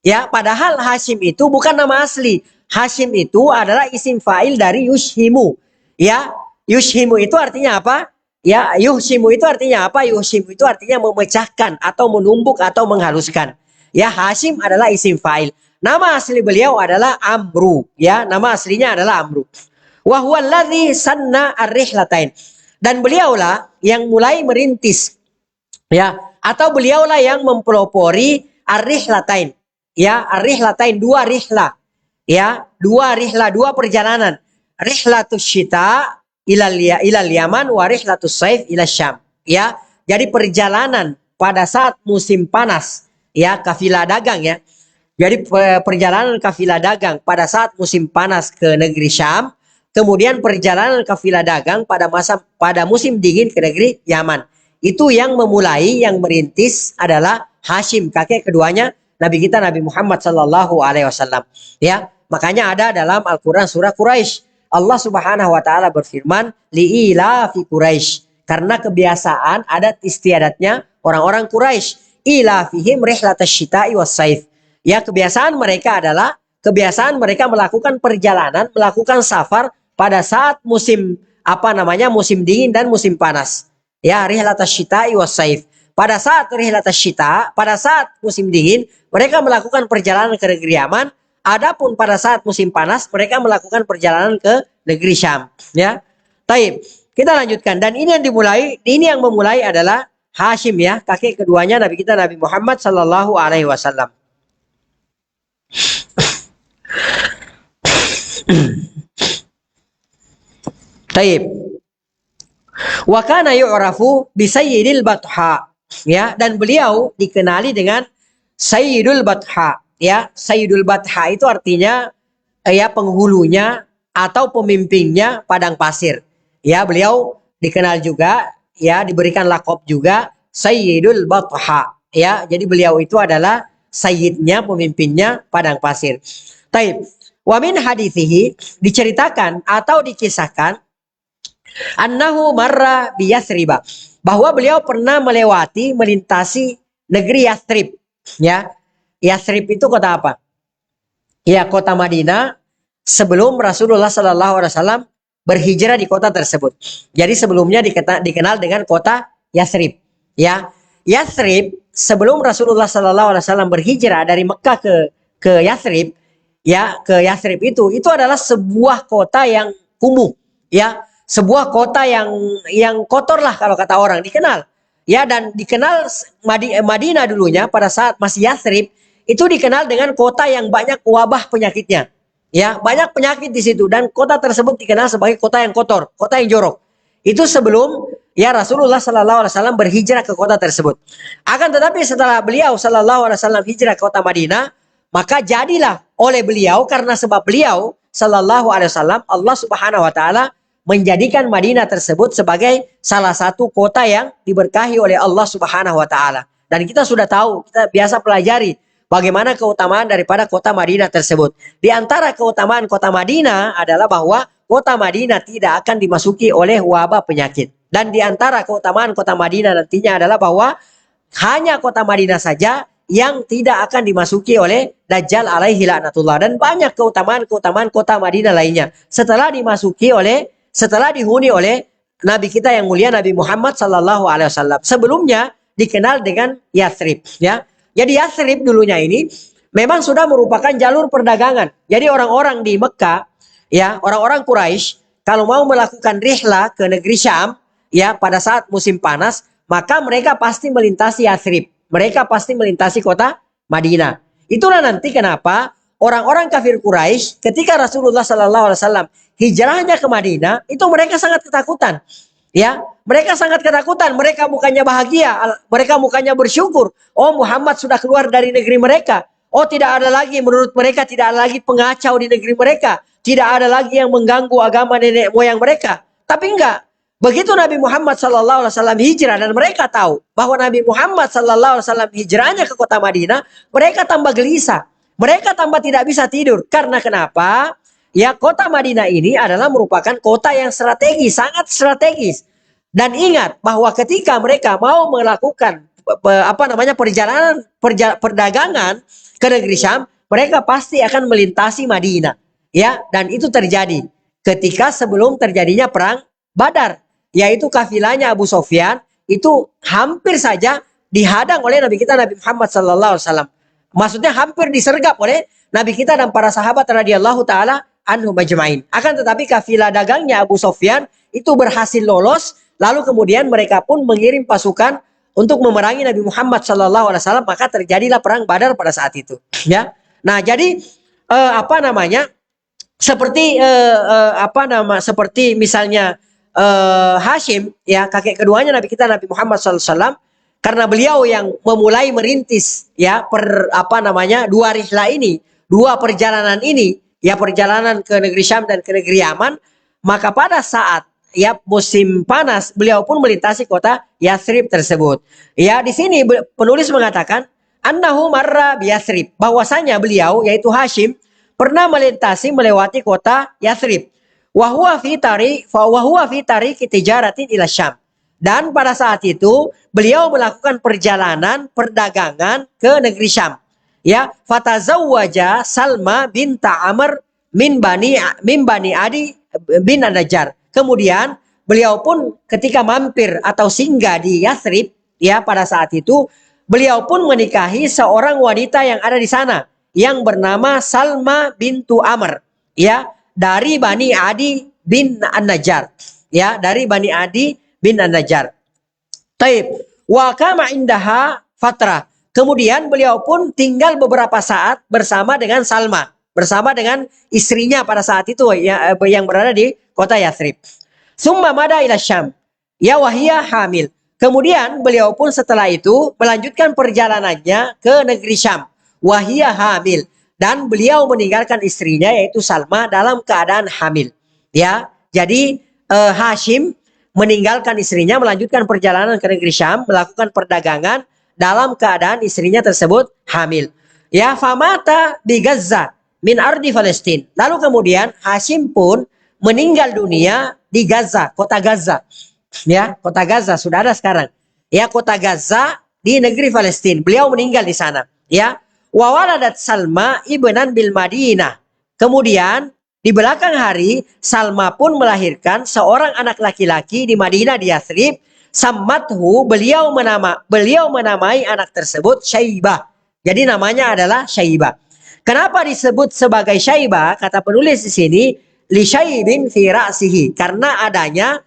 Ya, padahal Hashim itu bukan nama asli. Hashim itu adalah isim fa'il dari yushhimu. Ya, yushhimu itu artinya apa? Ya, yuhshimu itu artinya apa? Yuhshimu itu artinya memecahkan atau menumbuk atau menghaluskan. Ya, Hashim adalah isim fa'il. Nama asli beliau adalah Amru. Ya, nama aslinya adalah Amru. Wa huwa alladhi sanna ar-rihlatain. Dan beliaulah yang mulai merintis. Ya, atau beliaulah yang mempelopori ar-rihlatain. Ya, ar-rihlatain, dua rihlah. Ya, dua rihlah, dua perjalanan. Rihlatus syita ilal Yaman wa rihlatus saif ila Syam. Ya, jadi perjalanan pada saat musim panas, ya, kafilah dagang ya. Jadi perjalanan kafilah dagang pada saat musim panas ke negeri Syam, kemudian perjalanan kafilah dagang pada musim dingin ke negeri Yaman. Itu yang memulai, yang merintis adalah Hashim, kakek keduanya Nabi kita Nabi Muhammad sallallahu alaihi wasallam. Ya, makanya ada dalam Al-Qur'an surah Quraisy. Allah Subhanahu wa taala berfirman, li'ila fi Quraisy. Karena kebiasaan adat istiadatnya orang-orang Quraisy, ila fihim rihlatash syita'i was saif. Ya, kebiasaan mereka adalah kebiasaan mereka melakukan perjalanan, melakukan safar pada saat musim musim dingin dan musim panas. Ya, rihlatash syita'i was saif. pada saat rihlatas syita, pada saat musim dingin, mereka melakukan perjalanan ke negeri Yaman. Adapun pada saat musim panas, mereka melakukan perjalanan ke negeri Syam. Ya, taib. Kita lanjutkan. Dan ini yang memulai adalah Hashim ya, kakek keduanya Nabi kita Nabi Muhammad Sallallahu Alaihi Wasallam. Taib. Wa kana yu'rafu bi Sayyidil Batha. Ya, dan beliau dikenali dengan Sayyidul Batha. Ya, Sayyidul Batha itu artinya ya penghulunya atau pemimpinnya padang pasir. Ya, beliau dikenal juga ya, diberikan lakop juga Sayyidul Batha. Ya, jadi beliau itu adalah sayyidnya, pemimpinnya padang pasir. Taib. Wa min hadithihi, diceritakan atau dikisahkan annahu marra bi Yathriba, bahwa beliau pernah melintasi negeri Yathrib. Ya, Yathrib itu kota apa? Ya, kota Madinah sebelum Rasulullah Sallallahu Alaihi Wasallam berhijrah di kota tersebut. Jadi sebelumnya dikenal dengan kota Yathrib. Ya, Yathrib sebelum Rasulullah Sallallahu Alaihi Wasallam berhijrah dari Mekah ke Yathrib, ya, ke Yathrib itu adalah sebuah kota yang kumuh, ya, sebuah kota yang kotor lah kalau kata orang, dikenal. Ya, dan dikenal Madinah dulunya pada saat masih Yathrib itu dikenal dengan kota yang banyak wabah penyakitnya. Ya, banyak penyakit di situ dan kota tersebut dikenal sebagai kota yang kotor, kota yang jorok. Itu sebelum ya Rasulullah Sallallahu Alaihi Wasallam berhijrah ke kota tersebut. Akan tetapi setelah beliau Sallallahu Alaihi Wasallam hijrah ke kota Madinah, maka jadilah oleh beliau, karena sebab beliau Sallallahu Alaihi Wasallam, Allah Subhanahu Wa Taala menjadikan Madinah tersebut sebagai salah satu kota yang diberkahi oleh Allah Subhanahu Wa Taala. Dan kita sudah tahu, kita biasa pelajari bagaimana keutamaan daripada kota Madinah tersebut. Di antara keutamaan kota Madinah adalah bahwa kota Madinah tidak akan dimasuki oleh wabah penyakit. Dan di antara keutamaan kota Madinah nantinya adalah bahwa hanya kota Madinah saja yang tidak akan dimasuki oleh Dajjal alaihi laknatullah. Dan banyak keutamaan kota Madinah lainnya setelah dihuni oleh Nabi kita yang mulia Nabi Muhammad Sallallahu Alaihi Wasallam. Sebelumnya dikenal dengan Yathrib. Ya, jadi Yathrib dulunya ini memang sudah merupakan jalur perdagangan. Jadi orang-orang di Mekah, ya, orang-orang Quraisy kalau mau melakukan rihlah ke negeri Syam, ya, pada saat musim panas, maka mereka pasti melintasi Yathrib. Mereka pasti melintasi kota Madinah. Itulah nanti kenapa orang-orang kafir Quraisy ketika Rasulullah Sallallahu Alaihi Wasallam hijrahnya ke Madinah, itu mereka sangat ketakutan. Ya, mereka sangat ketakutan. Mereka bukannya bahagia, mereka bukannya bersyukur. Oh, Muhammad sudah keluar dari negeri mereka. Oh, tidak ada lagi, menurut mereka tidak ada lagi pengacau di negeri mereka. Tidak ada lagi yang mengganggu agama nenek moyang mereka. Tapi enggak. Begitu Nabi Muhammad Sallallahu Alaihi Wasallam hijrah dan mereka tahu bahwa Nabi Muhammad Sallallahu Alaihi Wasallam hijrahnya ke kota Madinah, mereka tambah gelisah. Mereka tambah tidak bisa tidur. Karena kenapa? Ya, kota Madinah ini adalah merupakan kota yang strategis, sangat strategis. Dan ingat bahwa ketika mereka mau melakukan perdagangan ke negeri Syam, mereka pasti akan melintasi Madinah. Ya, dan itu terjadi ketika sebelum terjadinya perang Badar, yaitu kafilahnya Abu Sufyan itu hampir saja dihadang oleh Nabi kita Nabi Muhammad Sallallahu Alaihi Wasallam. Maksudnya hampir disergap oleh Nabi kita dan para sahabat radhiyallahu taala anhum ajmain. Akan tetapi kafilah dagangnya Abu Sufyan itu berhasil lolos, lalu kemudian mereka pun mengirim pasukan untuk memerangi Nabi Muhammad Sallallahu Alaihi Wasallam, maka terjadilah perang Badar pada saat itu. Ya, nah jadi seperti misalnya Hashim, ya, kakek keduanya Nabi kita Nabi Muhammad Sallallahu Alaihi Wasallam, karena beliau yang memulai merintis ya dua rihlah ini, dua perjalanan ini, ya, perjalanan ke negeri Syam dan ke negeri Yaman, maka pada saat ya musim panas beliau pun melintasi kota Yathrib tersebut. Ya, di sini penulis mengatakan annahu marra bi Yathrib, bahwasanya beliau yaitu Hashim pernah melewati kota Yathrib. Wa huwa fi tariq tijaratin ila Syam. Dan pada saat itu beliau melakukan perjalanan perdagangan ke negeri Syam. Ya, fatazawwaja Salma binta Amr min bani Adi bin An-Najjar. Kemudian beliau pun ketika mampir atau singgah di Yathrib, ya pada saat itu beliau pun menikahi seorang wanita yang ada di sana yang bernama Salma bintu Amr, ya, dari Bani Adi bin An-Najjar, ya, dari Bani Adi bin An-Najjar. Taib. Wa kama indaha fatrah. Kemudian beliau pun tinggal beberapa saat bersama dengan Salma, bersama dengan istrinya pada saat itu yang berada di kota Yathrib. Summa mada ila Syam. Ya wahia hamil. Kemudian beliau pun setelah itu melanjutkan perjalanannya ke negeri Syam. Wahia hamil. Dan beliau meninggalkan istrinya yaitu Salma dalam keadaan hamil. Ya, jadi Hashim meninggalkan istrinya, melanjutkan perjalanan ke negeri Syam, melakukan perdagangan dalam keadaan istrinya tersebut hamil. Ya, famata di Gaza min ardi Palestina. Lalu kemudian Hashim pun meninggal dunia di Gaza, kota Gaza. Ya, kota Gaza sudah ada sekarang. Ya, kota Gaza di negeri Palestina. Beliau meninggal di sana. Ya, wa waladat Salma ibnan bil Madinah. Kemudian di belakang hari, Salma pun melahirkan seorang anak laki-laki di Madinah di Yathrib. Sammathu, beliau menamai anak tersebut Syaibah. Jadi namanya adalah Syaibah. Kenapa disebut sebagai Syaibah? Kata penulis di sini, li syaibin fi ra'sihi, karena adanya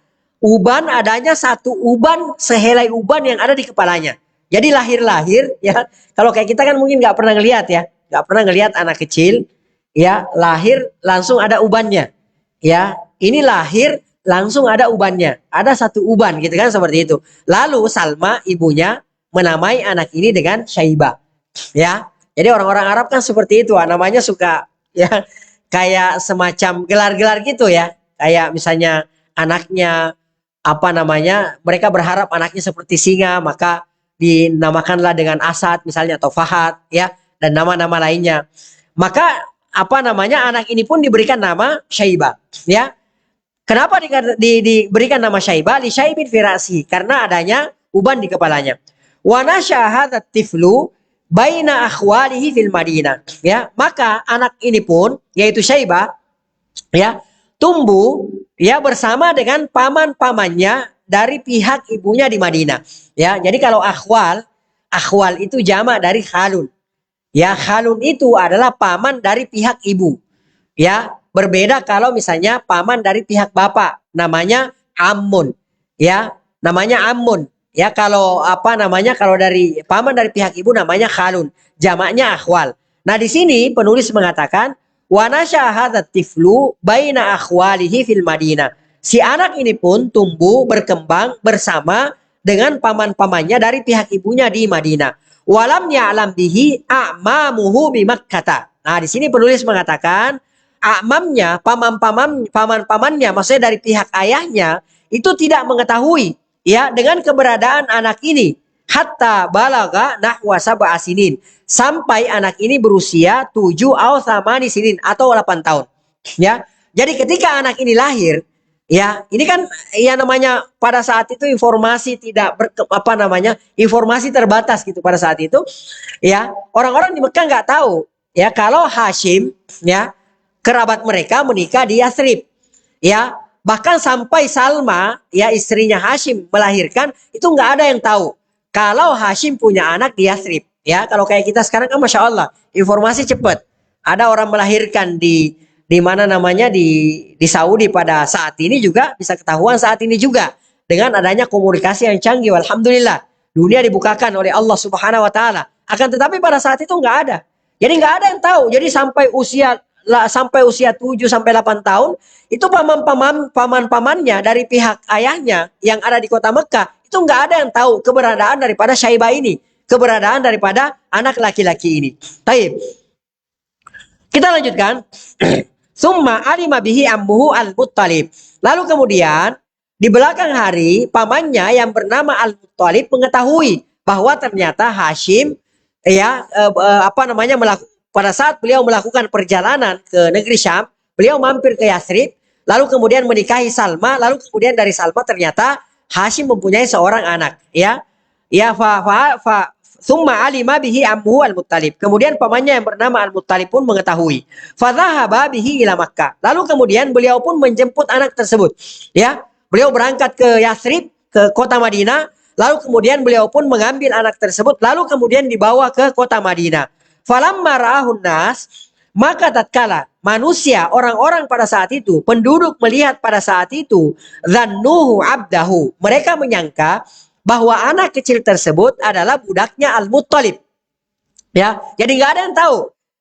satu uban, sehelai uban yang ada di kepalanya. Jadi lahir-lahir, ya. Kalau kayak kita kan mungkin nggak pernah ngelihat, ya, nggak pernah ngelihat anak kecil, ya, lahir langsung ada ubannya, ya. Ini lahir langsung ada ubannya, ada satu uban, gitu kan, seperti itu. Lalu Salma ibunya menamai anak ini dengan Syaibah, ya. Jadi orang-orang Arab kan seperti itu, namanya suka, ya, kayak semacam gelar-gelar gitu, ya. Kayak misalnya anaknya mereka berharap anaknya seperti singa, maka dinamakanlah dengan Asad misalnya, atau Fahad, ya, dan nama-nama lainnya. Maka anak ini pun diberikan nama Syaibah, ya. Kenapa diberikan nama Syaibah? Li syaibin firasi, karena adanya uban di kepalanya. Wa nasyaha tiflu baina akhwalihi fil Madinah, ya. Maka anak ini pun yaitu Syaibah, ya, tumbuh, ya, bersama dengan paman-pamannya dari pihak ibunya di Madinah. Ya, jadi kalau akhwal itu jamak dari khalun. Ya, khalun itu adalah paman dari pihak ibu. Ya, berbeda kalau misalnya paman dari pihak bapak, namanya ammun. Ya, namanya ammun. Ya, kalau kalau dari paman dari pihak ibu namanya khalun, jamaknya akhwal. Nah, di sini penulis mengatakan wa nasyaha tiflu baina akhwalihi fil Madinah. Si anak ini pun tumbuh berkembang bersama dengan paman-pamannya dari pihak ibunya di Madinah. Walam ya'lam bihi a'mamuhu bi Makkah. Nah, di sini penulis mengatakan a'mamnya, paman-pamannya, maksudnya dari pihak ayahnya, itu tidak mengetahui, ya, dengan keberadaan anak ini. Hatta balaga nahwa sab'a sinin, sampai anak ini berusia 7 atau 8 tahun. Ya. Jadi ketika anak ini lahir, ya, ini kan ya namanya pada saat itu informasi tidak informasi terbatas gitu pada saat itu. Ya, orang-orang di Mekah nggak tahu, ya, kalau Hashim, ya, kerabat mereka menikah di Yathrib. Ya, bahkan sampai Salma, ya, istrinya Hashim melahirkan, itu nggak ada yang tahu kalau Hashim punya anak di Yathrib. Ya, kalau kayak kita sekarang kan Masya Allah, informasi cepat. Ada orang melahirkan di Saudi pada saat ini juga bisa ketahuan saat ini juga dengan adanya komunikasi yang canggih. Alhamdulillah, dunia dibukakan oleh Allah Subhanahu wa taala. Akan tetapi pada saat itu nggak ada. Jadi nggak ada yang tahu. Jadi sampai usia 7 sampai 8 tahun itu paman-pamannya dari pihak ayahnya yang ada di kota Mekah itu nggak ada yang tahu keberadaan daripada Syaibah ini, keberadaan daripada anak laki-laki ini. Taib. Kita lanjutkan. Summa alima bihi ammuhu al-Muttalib. Lalu kemudian di belakang hari pamannya yang bernama Al-Muttalib mengetahui bahwa ternyata Hashim, ya, pada saat beliau melakukan perjalanan ke negeri Syam, beliau mampir ke Yathrib, lalu kemudian menikahi Salma, lalu kemudian dari Salma ternyata Hashim mempunyai seorang anak, ya. Ya, summa alima bihi ammuhu al-Muttalib. Kemudian pamannya yang bernama Al-Muttalib pun mengetahui. Fadhahaba bihi ila Makkah. Lalu kemudian beliau pun menjemput anak tersebut. Ya, beliau berangkat ke Yathrib, ke kota Madinah. Lalu kemudian beliau pun mengambil anak tersebut, lalu kemudian dibawa ke kota Madinah. Falamma ra'ahun nas, maka tatkala manusia, orang-orang pada saat itu, penduduk melihat pada saat itu, dzannuhu abdahu, mereka menyangka bahwa anak kecil tersebut adalah budaknya Al-Muttalib. Ya, jadi nggak ada yang tahu.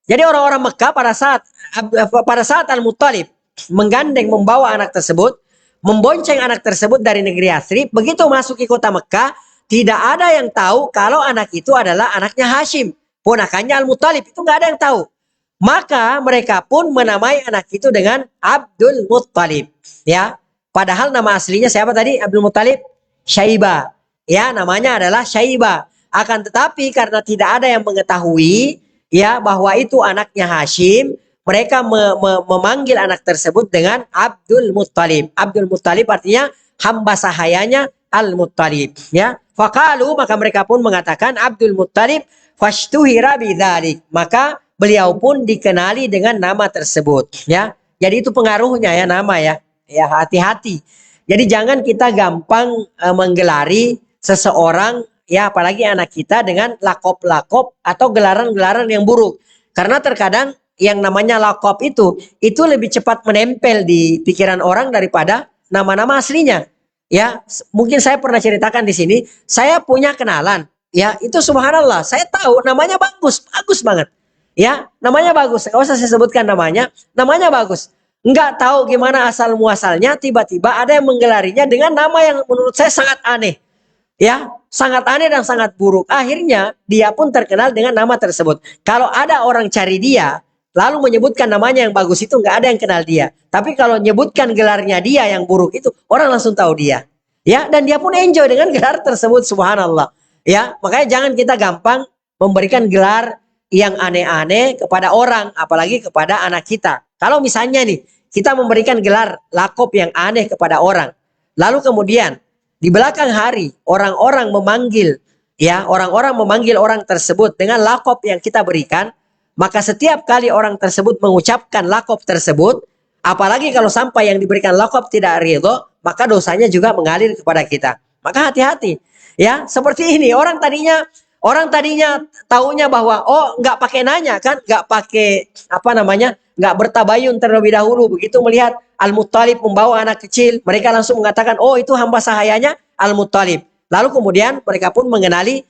Jadi orang-orang Mekah pada saat Al-Muttalib menggandeng membawa anak tersebut, membonceng anak tersebut dari negeri Yathrib, begitu masuk ke kota Mekah, tidak ada yang tahu kalau anak itu adalah anaknya Hashim, ponakannya Al-Muttalib, itu nggak ada yang tahu. Maka mereka pun menamai anak itu dengan Abdul Muttalib. Ya, padahal nama aslinya siapa tadi? Abdul Muttalib? Syaibah. Ya, namanya adalah Syaibah. Akan tetapi karena tidak ada yang mengetahui ya bahwa itu anaknya Hashim, mereka memanggil anak tersebut dengan Abdul Muttalib. Abdul Muttalib artinya hamba sahayanya Al-Muttalib. Ya, faqalu, maka mereka pun mengatakan Abdul Muttalib fashtuhira bidzalik. Maka beliau pun dikenali dengan nama tersebut. Ya, jadi itu pengaruhnya ya nama ya. Ya, hati-hati. Jadi jangan kita gampang menggelari seseorang ya, apalagi anak kita dengan lakop-lakop atau gelaran-gelaran yang buruk. Karena terkadang yang namanya lakop itu lebih cepat menempel di pikiran orang daripada nama-nama aslinya. Ya, mungkin saya pernah ceritakan di sini, saya punya kenalan. Ya, itu subhanallah, saya tahu namanya bagus, bagus banget. Ya, namanya bagus. Nggak usah saya sebutkan namanya bagus. Nggak tahu gimana asal muasalnya, tiba-tiba ada yang menggelarinya dengan nama yang menurut saya sangat aneh. Ya, sangat aneh dan sangat buruk. Akhirnya dia pun terkenal dengan nama tersebut. Kalau ada orang cari dia, lalu menyebutkan namanya yang bagus itu, nggak ada yang kenal dia. Tapi kalau menyebutkan gelarnya dia yang buruk itu, orang langsung tahu dia. Ya, dan dia pun enjoy dengan gelar tersebut, subhanallah. Ya, makanya jangan kita gampang memberikan gelar yang aneh-aneh kepada orang, apalagi kepada anak kita. Kalau misalnya nih, kita memberikan gelar lakop yang aneh kepada orang, lalu kemudian di belakang hari orang-orang memanggil orang tersebut dengan lakop yang kita berikan, maka setiap kali orang tersebut mengucapkan lakop tersebut, apalagi kalau sampai yang diberikan lakop tidak ridho, maka dosanya juga mengalir kepada kita. Maka hati-hati. Ya, seperti ini orang tadinya taunya bahwa nggak pakai nanya kan, nggak pakai nggak bertabayun terlebih dahulu. Begitu melihat Al-Muttalib membawa anak kecil, mereka langsung mengatakan, oh itu hamba sahayanya Al-Muttalib. Lalu kemudian mereka pun mengenali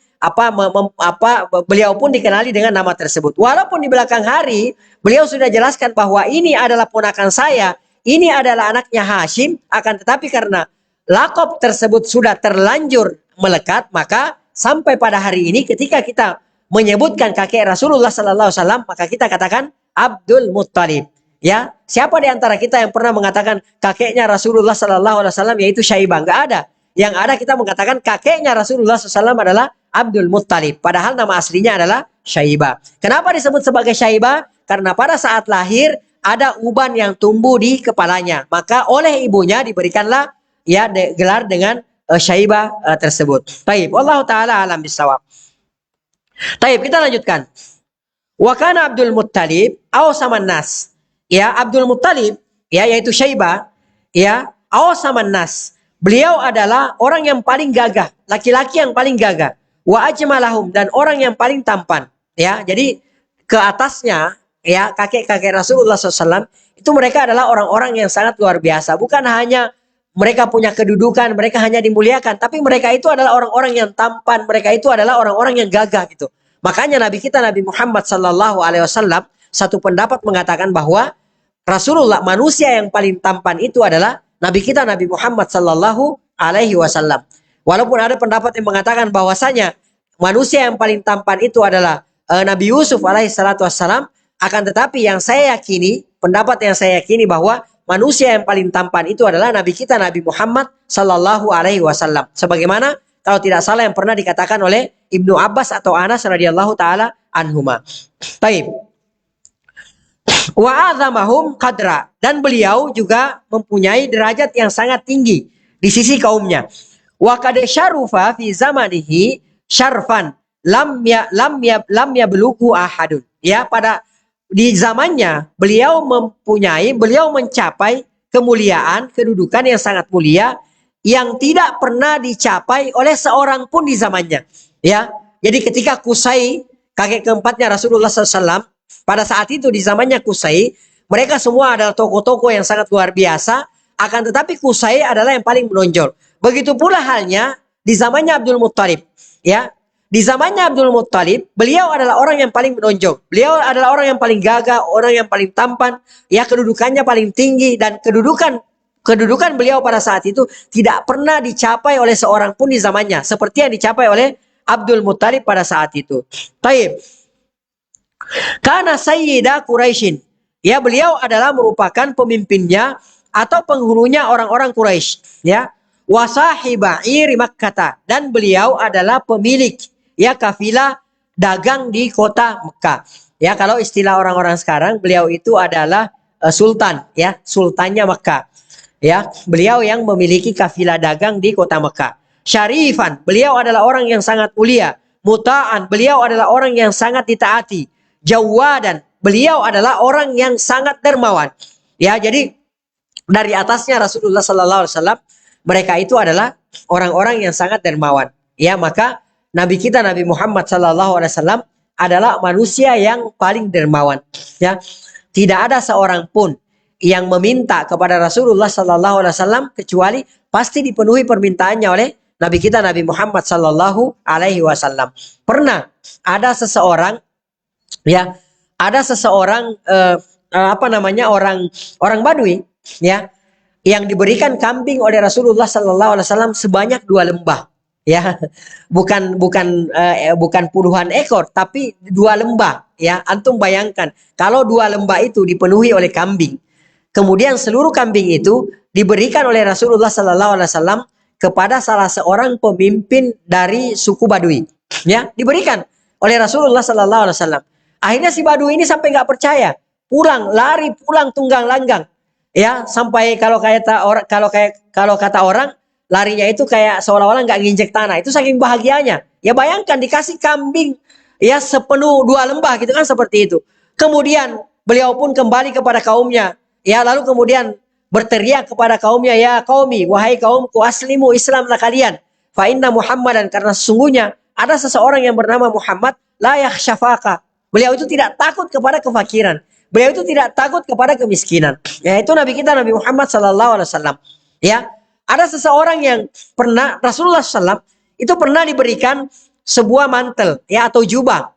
beliau pun dikenali dengan nama tersebut. Walaupun di belakang hari beliau sudah jelaskan bahwa ini adalah ponakan saya, ini adalah anaknya Hashim, akan tetapi karena lakop tersebut sudah terlanjur melekat, maka sampai pada hari ini ketika kita menyebutkan kakek Rasulullah sallallahu alaihi wasallam, maka kita katakan Abdul Muttalib. Ya, siapa di antara kita yang pernah mengatakan kakeknya Rasulullah sallallahu alaihi wasallam yaitu Syaibah? Enggak ada. Yang ada kita mengatakan kakeknya Rasulullah sallallahu alaihi wasallam adalah Abdul Muttalib, padahal nama aslinya adalah Syaibah. Kenapa disebut sebagai Syaibah? Karena pada saat lahir ada uban yang tumbuh di kepalanya, maka oleh ibunya diberikanlah ya gelar dengan Syaibah tersebut. Taib, wallahu taala alam bisawab. Taib, kita lanjutkan. Wa kana Abdul Muttalib awsaman nas. Ya, Abdul Muttalib ya yaitu Syaibah ya, awsaman nas. Beliau adalah orang yang paling gagah, laki-laki yang paling gagah. Wa ajmalahum, dan orang yang paling tampan. Ya, jadi ke atasnya ya kakek-kakek Rasulullah SAW itu mereka adalah orang-orang yang sangat luar biasa. Bukan hanya mereka punya kedudukan, mereka hanya dimuliakan, tapi mereka itu adalah orang-orang yang tampan, mereka itu adalah orang-orang yang gagah gitu. Makanya Nabi kita Nabi Muhammad sallallahu alaihi wasallam satu pendapat mengatakan bahwa Rasulullah manusia yang paling tampan itu adalah Nabi kita Nabi Muhammad sallallahu alaihi wasallam. Walaupun ada pendapat yang mengatakan bahwasanya manusia yang paling tampan itu adalah Nabi Yusuf alaihi salatu wassalam, akan tetapi yang saya yakini, pendapat yang saya yakini bahwa manusia yang paling tampan itu adalah Nabi kita Nabi Muhammad sallallahu alaihi wasallam. Sebagaimana kalau tidak salah yang pernah dikatakan oleh Ibnu Abbas atau Anas radhiyallahu taala anhuma. Baik. Wa azamahum qadra, dan beliau juga mempunyai derajat yang sangat tinggi di sisi kaumnya. Wa qad syarufa fi zamanihi syarfan lam yablughu ahadun. Ya, pada di zamannya beliau mencapai kemuliaan, kedudukan yang sangat mulia yang tidak pernah dicapai oleh seorang pun di zamannya. Ya, jadi ketika Qusay, kakek keempatnya Rasulullah SAW, pada saat itu di zamannya Qusay, mereka semua adalah tokoh-tokoh yang sangat luar biasa. Akan tetapi Qusay adalah yang paling menonjol. Begitu pula halnya di zamannya Abdul Muttalib. Ya, di zamannya Abdul Muttalib, beliau adalah orang yang paling menonjol. Beliau adalah orang yang paling gagah, orang yang paling tampan. Ya, kedudukannya paling tinggi dan kedudukan beliau pada saat itu tidak pernah dicapai oleh seorang pun di zamannya, seperti yang dicapai oleh Abdul Muttalib pada saat itu. Taib. Karena Sayyidah Quraisyin. Ya, beliau adalah merupakan pemimpinnya atau penghulunya orang-orang Quraisy. Ya. Wasahiba'i Makkah, dan beliau adalah pemilik ya kafilah dagang di kota Mekah. Ya, kalau istilah orang-orang sekarang, beliau itu adalah sultan, ya, sultannya Mekah. Ya, beliau yang memiliki kafilah dagang di kota Mekah. Syarifan, beliau adalah orang yang sangat mulia. Muta'an, beliau adalah orang yang sangat ditaati. Jawadan, beliau adalah orang yang sangat dermawan. Ya, jadi dari atasnya Rasulullah sallallahu alaihi wasallam, mereka itu adalah orang-orang yang sangat dermawan. Ya, maka Nabi kita Nabi Muhammad sallallahu alaihi wasallam adalah manusia yang paling dermawan. Ya, tidak ada seorang pun yang meminta kepada Rasulullah sallallahu alaihi wasallam kecuali pasti dipenuhi permintaannya oleh Nabi kita Nabi Muhammad sallallahu alaihi wasallam. Pernah ada seseorang, ya, ada seseorang orang Badui, ya, yang diberikan kambing oleh Rasulullah sallallahu alaihi wasallam sebanyak 2 lembah. Ya, bukan puluhan ekor, tapi 2 lembah. Ya, antum bayangkan kalau 2 lembah itu dipenuhi oleh kambing, kemudian seluruh kambing itu diberikan oleh Rasulullah sallallahu alaihi wasallam kepada salah seorang pemimpin dari suku Badui. Ya, diberikan oleh Rasulullah sallallahu alaihi wasallam. Akhirnya si Badui ini sampai nggak percaya, lari pulang tunggang langgang. Ya, sampai kalau kata orang, larinya itu kayak seolah-olah nggak nginjek tanah. Itu saking bahagianya. Ya, bayangkan dikasih kambing ya sepenuh 2 lembah gitu kan, seperti itu. Kemudian beliau pun kembali kepada kaumnya. Ya, lalu kemudian berteriak kepada kaumnya, ya qaumi, wahai kaumku, aslimu, Islamlah kalian. Fa inna Muhammadan, karena sesungguhnya ada seseorang yang bernama Muhammad, la yakhshafaka. Beliau itu tidak takut kepada kefakiran. Beliau itu tidak takut kepada kemiskinan. Yaitu Nabi kita Nabi Muhammad sallallahu alaihi wasallam. Ya, ada seseorang yang pernah Rasulullah sallallahu itu pernah diberikan sebuah mantel ya atau jubah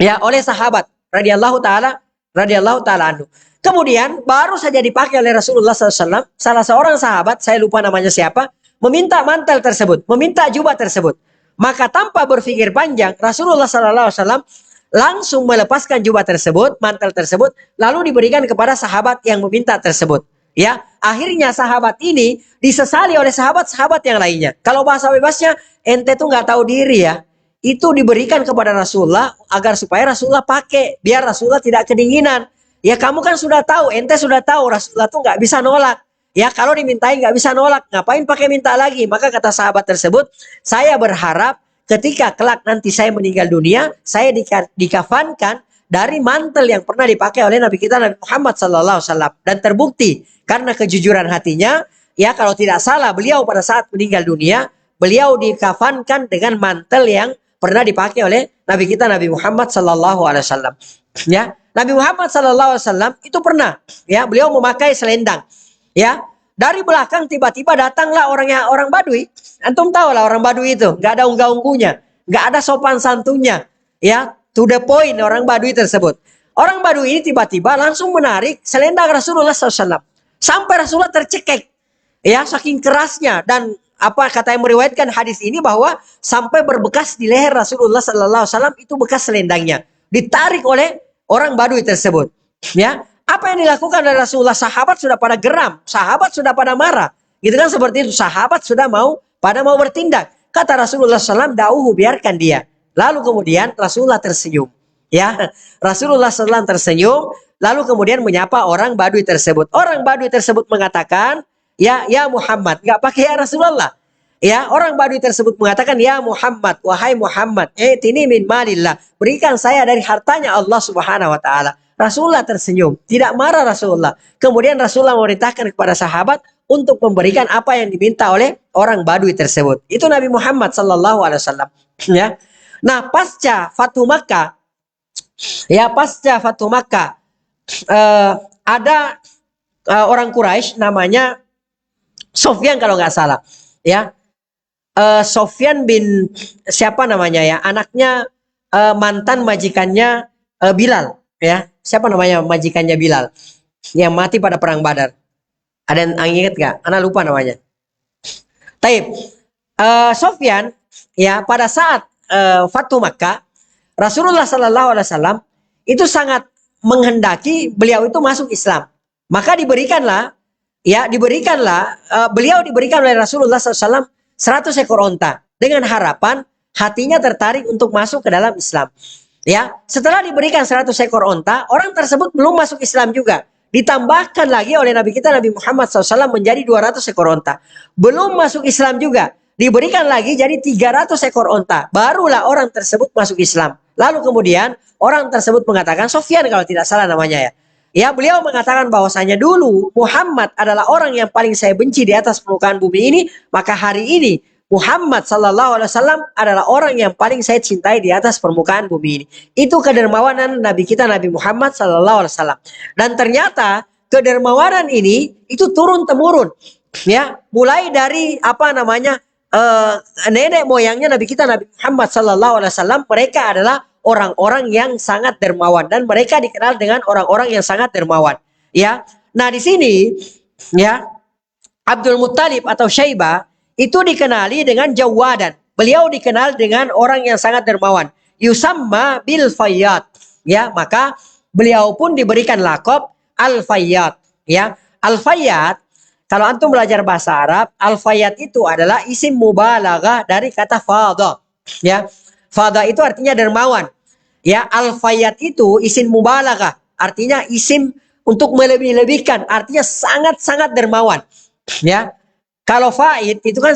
ya oleh sahabat radhiyallahu taala anhu. Kemudian baru saja dipakai oleh Rasulullah SAW, salah seorang sahabat, saya lupa namanya siapa, meminta mantel tersebut, meminta jubah tersebut. Maka tanpa berpikir panjang, Rasulullah SAW langsung melepaskan jubah tersebut, mantel tersebut, lalu diberikan kepada sahabat yang meminta tersebut. Ya, akhirnya sahabat ini disesali oleh sahabat-sahabat yang lainnya. Kalau bahasa bebasnya, ente tuh nggak tahu diri ya. Itu diberikan kepada Rasulullah agar supaya Rasulullah pakai, biar Rasulullah tidak kedinginan. Ya, kamu kan sudah tahu, ente sudah tahu Rasulullah tuh nggak bisa nolak. Ya, kalau dimintai nggak bisa nolak, ngapain pakai minta lagi? Maka kata sahabat tersebut, saya berharap ketika kelak nanti saya meninggal dunia, saya dikafankan dari mantel yang pernah dipakai oleh Nabi kita Nabi Muhammad SAW. Dan terbukti karena kejujuran hatinya, ya kalau tidak salah beliau pada saat meninggal dunia, beliau dikafankan dengan mantel yang pernah dipakai oleh Nabi kita Nabi Muhammad SAW. Ya, Nabi Muhammad SAW itu pernah, ya, beliau memakai selendang. Ya, dari belakang tiba-tiba datanglah orang Badui. Antum tahu lah orang Badui itu, nggak ada unggah-ungguhnya, nggak ada sopan santunnya. Ya, to the point orang Badui tersebut. Orang Badui ini tiba-tiba langsung menarik selendang Rasulullah SAW. Sampai Rasulullah tercekek. Ya, saking kerasnya. Dan apa kata yang meriwayatkan hadis ini bahwa sampai berbekas di leher Rasulullah SAW itu bekas selendangnya. Ditarik oleh orang Badui tersebut. Ya, apa yang dilakukan oleh Rasulullah? Sahabat sudah pada geram, sahabat sudah pada marah. Gitu kan, seperti itu. Sahabat sudah mau bertindak. Kata Rasulullah SAW, dauhu, biarkan dia. Lalu kemudian Rasulullah tersenyum. Ya, Rasulullah SAW tersenyum. Lalu kemudian menyapa orang Badui tersebut. Orang Badui tersebut mengatakan, ya Muhammad. Nggak pakai ya Rasulullah. Ya, orang Badui tersebut mengatakan, ya Muhammad, wahai Muhammad, tini min malillah, berikan saya dari hartanya Allah Subhanahu wa taala. Rasulullah tersenyum, tidak marah Rasulullah. Kemudian Rasulullah memerintahkan kepada sahabat untuk memberikan apa yang diminta oleh orang Badui tersebut. Itu Nabi Muhammad sallallahu alaihi wasallam, ya. Nah, pasca Fatu Makkah, ada orang Quraisy namanya Sofyan kalau nggak salah, ya. Sofyan bin siapa namanya ya? Anaknya mantan majikannya Bilal, ya. Siapa namanya majikannya Bilal yang mati pada perang Badar? Ada yang ingat nggak? Anak lupa namanya. Taib. Sofyan, ya, pada saat Fatu Makkah, Rasulullah Sallallahu Alaihi Wasallam itu sangat menghendaki beliau itu masuk Islam. Maka diberikanlah beliau diberikan oleh Rasulullah SAW 100 ekor onta dengan harapan hatinya tertarik untuk masuk ke dalam Islam. Ya, setelah diberikan 100 ekor onta, orang tersebut belum masuk Islam juga. Ditambahkan lagi oleh Nabi kita Nabi Muhammad SAW menjadi 200 ekor onta. Belum masuk Islam juga. Diberikan lagi jadi 300 ekor onta. Barulah orang tersebut masuk Islam. Lalu kemudian orang tersebut mengatakan, Sofyan kalau tidak salah namanya ya. Ya, beliau mengatakan bahwasanya dulu Muhammad adalah orang yang paling saya benci di atas permukaan bumi ini. Maka hari ini Muhammad Sallallahu Alaihi Wasallam adalah orang yang paling saya cintai di atas permukaan bumi ini. Itu kedermawanan Nabi kita Nabi Muhammad Sallallahu Alaihi Wasallam. Dan ternyata kedermawanan ini itu turun temurun, ya, mulai dari nenek moyangnya Nabi kita Nabi Muhammad Sallallahu Alaihi Wasallam. Mereka adalah orang-orang yang sangat dermawan dan mereka dikenal dengan orang-orang yang sangat dermawan. Ya, nah di sini, ya, Abdul Muttalib atau Syaibah itu dikenali dengan Jawadan. Beliau dikenal dengan orang yang sangat dermawan. Yusamma bil Fayyad. Ya, maka beliau pun diberikan lakop Al-Fayyad. Ya, Al-Fayyad, kalau antum belajar bahasa Arab, Al-Fayyad itu adalah isim mubalaghah dari kata fadha. Ya, fadha itu artinya dermawan. Ya, Al-Fayyad itu isim mubalaghah, artinya isim untuk melebih-lebihkan, artinya sangat-sangat dermawan. Ya. Kalau faid itu kan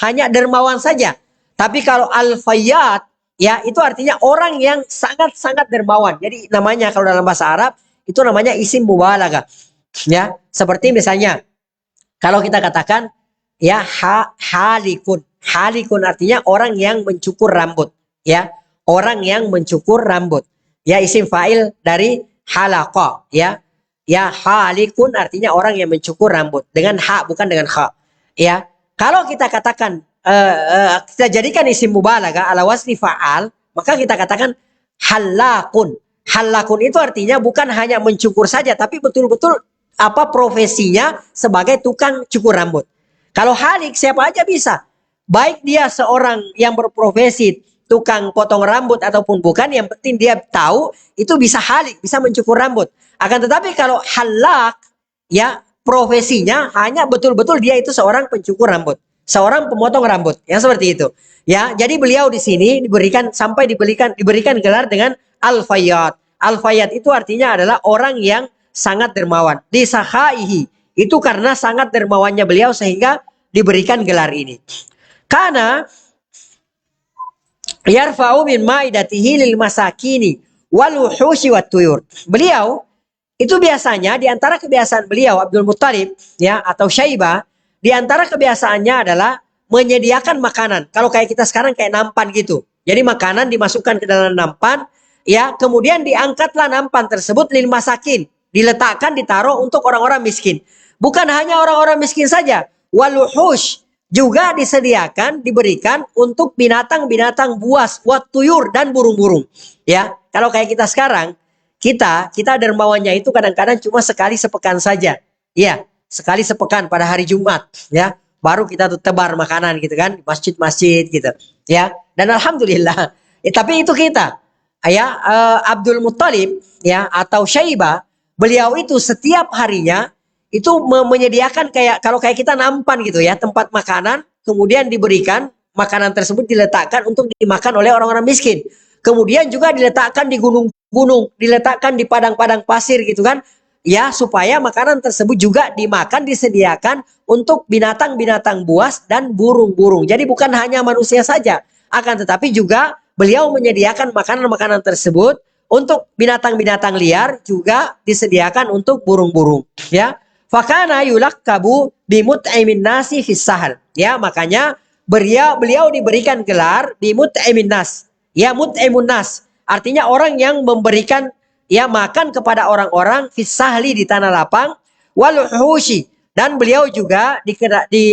hanya dermawan saja. Tapi kalau al-fayyad, ya, itu artinya orang yang sangat-sangat dermawan. Jadi namanya kalau dalam bahasa Arab itu namanya isim mubalaghah. Ya, seperti misalnya kalau kita katakan ya halikun. Halikun artinya orang yang mencukur rambut, ya. Orang yang mencukur rambut. Ya, isim fa'il dari halaqa, ya. Ya, halikun artinya orang yang mencukur rambut dengan ha bukan dengan kha. Ya, kalau kita katakan kita jadikan isim mubalaghah ala wasni fa'al, maka kita katakan halakun. Halakun itu artinya bukan hanya mencukur saja, tapi betul-betul profesinya sebagai tukang cukur rambut. Kalau halik siapa aja bisa, baik dia seorang yang berprofesi tukang potong rambut ataupun bukan, yang penting dia tahu itu bisa halik, bisa mencukur rambut. Akan tetapi kalau halak, ya, profesinya hanya betul-betul dia itu seorang pencukur rambut, seorang pemotong rambut, yang seperti itu. Ya, jadi beliau di sini diberikan gelar dengan Al-Fayyad. Al-Fayyad itu artinya adalah orang yang sangat dermawan. Di sakhaihi, itu karena sangat dermawannya beliau sehingga diberikan gelar ini. Karena yarfa'u min ma'idatihi lil masakini wal wuhushi wat tuyur. Beliau itu biasanya di antara kebiasaan beliau Abdul Muttalib, ya, atau Syaibah, di antara kebiasaannya adalah menyediakan makanan. Kalau kayak kita sekarang kayak nampan gitu. Jadi makanan dimasukkan ke dalam nampan, ya, kemudian diangkatlah nampan tersebut lil masakin, diletakkan, ditaruh untuk orang-orang miskin. Bukan hanya orang-orang miskin saja, wal wuhush juga disediakan, diberikan untuk binatang-binatang buas, wat tuyur dan burung-burung. Ya, kalau kayak kita sekarang, kita dermawannya itu kadang-kadang cuma sekali sepekan saja. Iya, sekali sepekan pada hari Jumat, ya. Baru kita tuh tebar makanan gitu kan, di masjid-masjid gitu. Ya, dan alhamdulillah. Tapi itu kita. Ya, Abdul Muttalib, ya, atau Syaibah, beliau itu setiap harinya itu menyediakan kalau kayak kita nampan gitu ya, tempat makanan, kemudian diberikan makanan tersebut diletakkan untuk dimakan oleh orang-orang miskin. Kemudian juga diletakkan di gunung-gunung, diletakkan di padang-padang pasir gitu kan. Ya, supaya makanan tersebut juga dimakan, disediakan untuk binatang-binatang buas dan burung-burung. Jadi bukan hanya manusia saja, akan tetapi juga beliau menyediakan makanan-makanan tersebut untuk binatang-binatang liar, juga disediakan untuk burung-burung. Ya, fakana yulaqabu bimut'imin nasi fis sahal. Ya, makanya beliau diberikan gelar bimut'imin nas. Ya, mut'imun nas. Artinya orang yang memberikan ya makan kepada orang-orang fis sahli di tanah lapang, wal hushi, dan beliau juga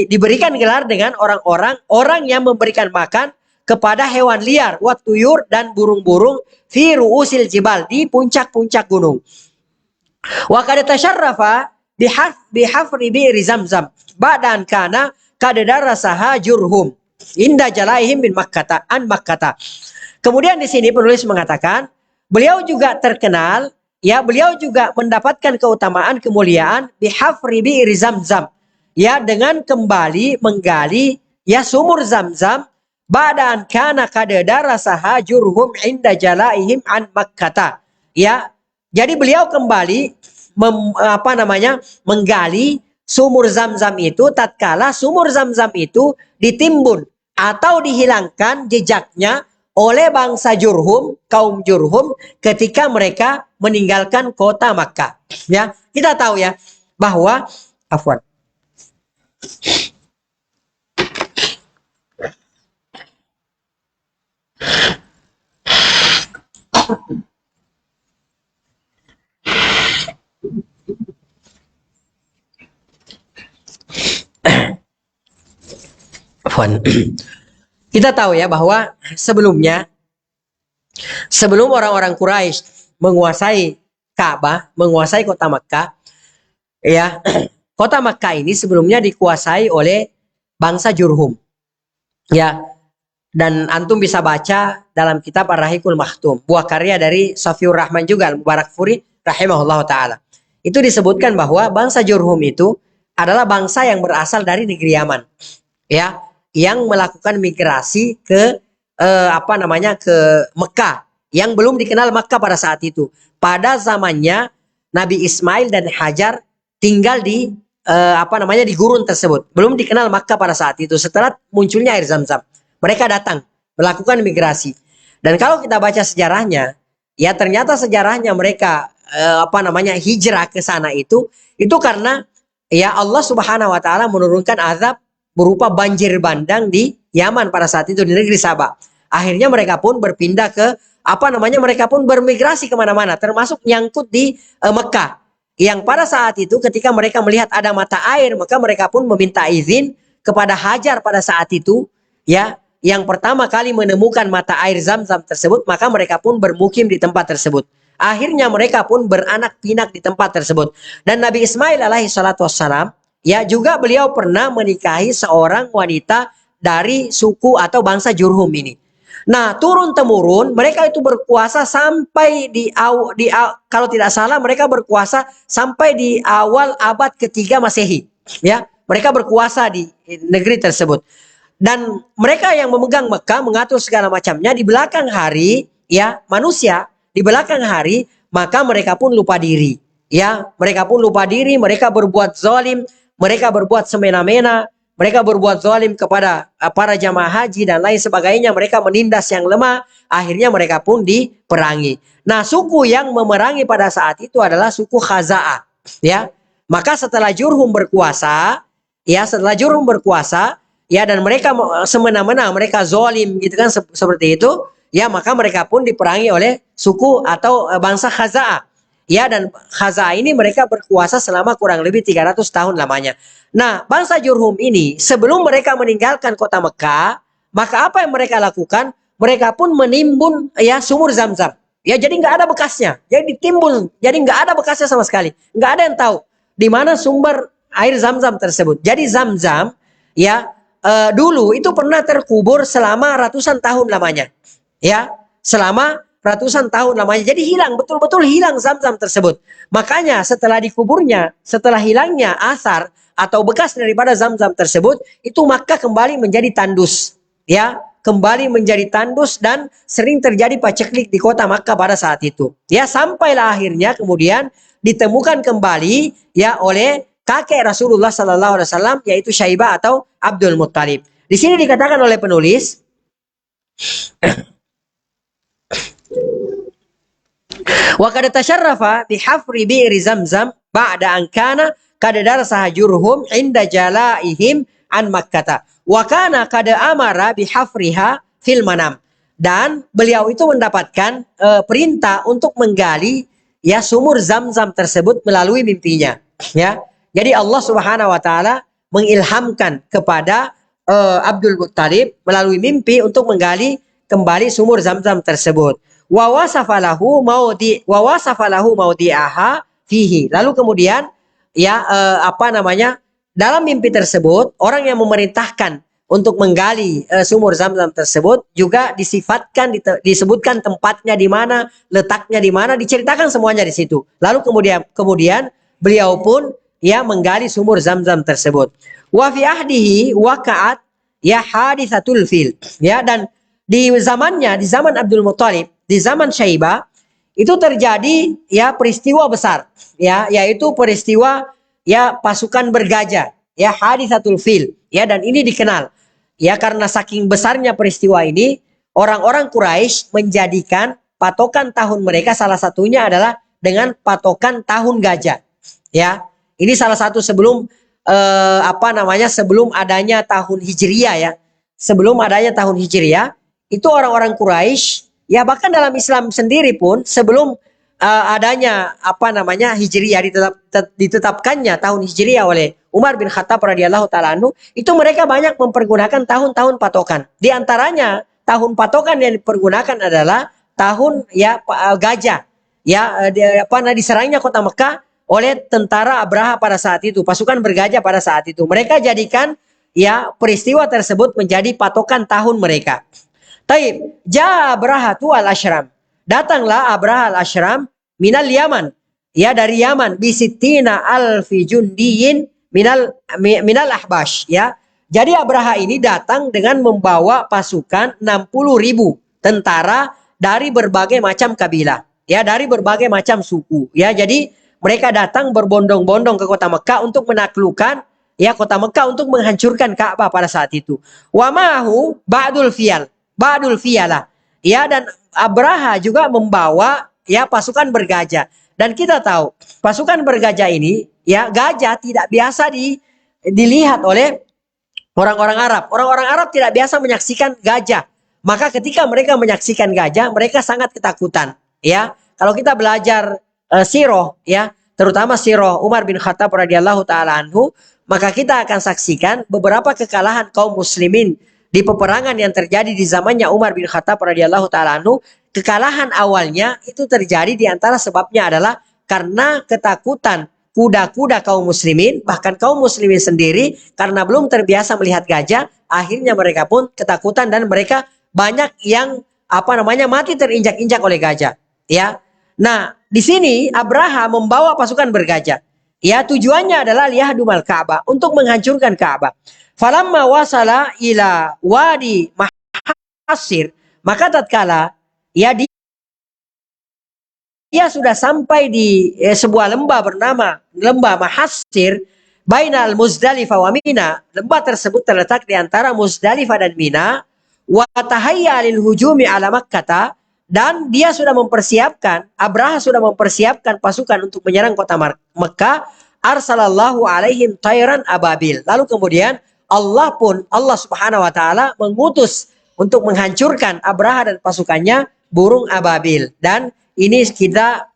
diberikan gelar dengan orang yang memberikan makan kepada hewan liar, watuyur, dan burung-burung fi ru'usil jibal, di puncak-puncak gunung. Wa qad tasyarrafa bihafri bi'ri Zamzam ba'dan kana qad darasaha Jurhum inda jalaihim min Makkah an Makkah. Kemudian di sini penulis mengatakan beliau juga terkenal, ya, beliau juga mendapatkan keutamaan kemuliaan bihafri bi'ri Zamzam, ya, dengan kembali menggali ya sumur Zamzam ba'dan kana qad darasaha Jurhum inda jalaihim an Makkah. Ya, jadi beliau kembali menggali sumur Zamzam itu tatkala sumur Zamzam itu ditimbun atau dihilangkan jejaknya oleh bangsa Jurhum, kaum Jurhum, ketika mereka meninggalkan kota Makkah. Ya, kita tahu ya bahwa afwan. Kita tahu ya bahwa sebelum orang-orang Quraisy menguasai Ka'bah, menguasai kota Makkah, ya, kota Makkah ini sebelumnya dikuasai oleh bangsa Jurhum. Ya, dan antum bisa baca dalam kitab Ar-Rahiqul Makhtum, buah karya dari Safiur Rahman juga Al-Mubarakfuri rahimahullah taala. Itu disebutkan bahwa bangsa Jurhum itu adalah bangsa yang berasal dari negeri Yaman. Ya, yang melakukan migrasi ke ke Mekah, yang belum dikenal Mekah pada saat itu. Pada zamannya Nabi Ismail dan Hajar tinggal di di gurun tersebut. Belum dikenal Mekah pada saat itu. Setelah munculnya air Zamzam, mereka datang melakukan migrasi. Dan kalau kita baca sejarahnya, ya ternyata sejarahnya mereka hijrah ke sana itu karena ya Allah Subhanahu wa taala menurunkan azab berupa banjir bandang di Yaman pada saat itu, di negeri Sabah. Akhirnya mereka pun berpindah ke mereka pun bermigrasi kemana-mana, termasuk nyangkut di Mekah. Yang pada saat itu ketika mereka melihat ada mata air, maka mereka pun meminta izin kepada Hajar pada saat itu, ya, yang pertama kali menemukan mata air Zamzam tersebut, maka mereka pun bermukim di tempat tersebut. Akhirnya mereka pun beranak pinak di tempat tersebut. Dan Nabi Ismail alaihi salatu wassalam, ya, juga beliau pernah menikahi seorang wanita dari suku atau bangsa Jurhum ini. Nah, turun-temurun mereka itu berkuasa sampai kalau tidak salah mereka berkuasa sampai di awal abad ketiga Masehi. Ya, mereka berkuasa di negeri tersebut. Dan mereka yang memegang Mekah, mengatur segala macamnya, di belakang hari, ya, manusia di belakang hari, maka mereka pun lupa diri. Ya, mereka pun lupa diri, mereka berbuat zalim, mereka berbuat semena-mena, mereka berbuat zalim kepada para jamaah haji dan lain sebagainya. Mereka menindas yang lemah. Akhirnya mereka pun diperangi. Nah, suku yang memerangi pada saat itu adalah suku Khaza'ah. Ya, maka setelah Jurhum berkuasa, ya, dan mereka semena-mena, mereka zalim gitu kan, seperti itu. Ya, maka mereka pun diperangi oleh suku atau bangsa Khaza'ah. Ya, dan Khaza'ah ini mereka berkuasa selama kurang lebih 300 tahun lamanya. Nah, bangsa Jurhum ini sebelum mereka meninggalkan kota Mekah, maka apa yang mereka lakukan? Mereka pun menimbun ya sumur Zamzam. Ya, jadi nggak ada bekasnya. Jadi ditimbun, jadi nggak ada bekasnya sama sekali. Nggak ada yang tahu di mana sumber air Zamzam tersebut. Jadi Zamzam, ya, dulu itu pernah terkubur selama ratusan tahun lamanya. Ya, selama ratusan tahun lamanya. Jadi hilang, betul-betul hilang Zamzam tersebut. Makanya setelah dikuburnya, setelah hilangnya asar atau bekas daripada Zamzam tersebut, itu Makkah kembali menjadi tandus. Ya, kembali menjadi tandus dan sering terjadi paceklik di kota Makkah pada saat itu. Ya, sampailah akhirnya kemudian ditemukan kembali ya oleh kakek Rasulullah sallallahu alaihi wasallam, yaitu Syaibah atau Abdul Muttalib. Di sini dikatakan oleh penulis wa qad tasharrafa bi hafri bi'ri Zamzam ba'da an kana kad darasa jurhum inda jalaihim an Makkah. Wa kana kad amara bihafriha fil manam. Dan beliau itu mendapatkan perintah untuk menggali ya sumur Zam-Zam tersebut melalui mimpinya, ya. Jadi Allah Subhanahu wa taala mengilhamkan kepada Abdul Muttalib melalui mimpi untuk menggali kembali sumur Zam-Zam tersebut. Wa wasafalahu maudi'aha fihi. Lalu kemudian ya dalam mimpi tersebut orang yang memerintahkan untuk menggali sumur Zam-Zam tersebut juga disebutkan tempatnya di mana, letaknya di mana, diceritakan semuanya di situ. Lalu kemudian beliau pun ya menggali sumur Zam-Zam tersebut. Wa fi ahdihi waqa'at ya haditsatul fil. Ya, dan di zamannya, di zaman Abdul Muttalib, di zaman Syaibah itu terjadi ya peristiwa besar, ya, yaitu peristiwa ya pasukan bergajah, ya, haditsatul fil. Ya, dan ini dikenal ya karena saking besarnya peristiwa ini, orang-orang Quraisy menjadikan patokan tahun mereka salah satunya adalah dengan patokan tahun gajah. Ya, ini salah satu sebelum sebelum adanya tahun Hijriyah, ya. Sebelum adanya tahun Hijriyah, itu orang-orang Quraisy ya bahkan dalam Islam sendiri pun sebelum adanya Hijriyah ditetapkannya tahun Hijriyah oleh Umar bin Khattab radhiyallahu taala anhu, itu mereka banyak mempergunakan tahun-tahun patokan. Di antaranya tahun patokan yang dipergunakan adalah tahun ya gajah. Ya, diserangnya kota Mekah oleh tentara Abraha pada saat itu, pasukan bergajah pada saat itu. Mereka jadikan ya peristiwa tersebut menjadi patokan tahun mereka. Taib, ja Abrahatu al-Ashram. Datanglah Abraha al-Ashram minal Yaman. Ya, dari Yaman, bisittina alfi jundiyin minal ahbash, ya. Jadi Abraha ini datang dengan membawa pasukan 60.000 tentara dari berbagai macam kabilah, ya, dari berbagai macam suku, ya. Jadi mereka datang berbondong-bondong ke kota Mekah untuk menaklukkan ya kota Mekah, untuk menghancurkan Ka'bah pada saat itu. Wa ma'hu ba'dul fiyalah. Ya, dan Abraha juga membawa ya pasukan bergajah. Dan kita tahu pasukan bergajah ini, ya, gajah tidak biasa dilihat oleh orang-orang Arab. Orang-orang Arab tidak biasa menyaksikan gajah. Maka ketika mereka menyaksikan gajah, mereka sangat ketakutan, ya. Kalau kita belajar sirah, ya, terutama sirah Umar bin Khattab radhiyallahu taala anhu, maka kita akan saksikan beberapa kekalahan kaum muslimin di peperangan yang terjadi di zamannya Umar bin Khattab radhiyallahu taala anhu. Kekalahan awalnya itu terjadi di antara sebabnya adalah karena ketakutan kuda-kuda kaum muslimin, bahkan kaum muslimin sendiri karena belum terbiasa melihat gajah, akhirnya mereka pun ketakutan dan mereka banyak yang mati terinjak-injak oleh gajah, ya. Nah, di sini Abraha membawa pasukan bergajah. Ya, tujuannya adalah liyahdumal Ka'bah, untuk menghancurkan Ka'bah. Falamma wasala ila wadi Mahasir, maka tatkala ya dia sudah sampai di sebuah lembah bernama lembah Mahasir, bainal Muzdalifah wa Mina. Lembah tersebut terletak di antara Muzdalifah dan Mina. Wa tahayya lil hujumi ala Makkah, dan dia sudah mempersiapkan, Abraha sudah mempersiapkan pasukan untuk menyerang kota Mekah. Arsalallahu alaihim tayran ababil. Lalu kemudian Allah Subhanahu wa taala mengutus untuk menghancurkan Abraha dan pasukannya burung ababil. Dan ini kita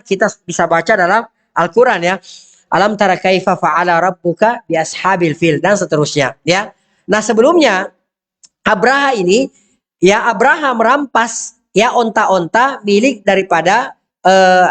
kita bisa baca dalam Al-Qur'an, ya. Alam tara kaifa fa'ala rabbuka bi ashabil fil, dan seterusnya, ya. Nah, sebelumnya Abraha ini, ya, Abraha merampas ya onta-onta milik daripada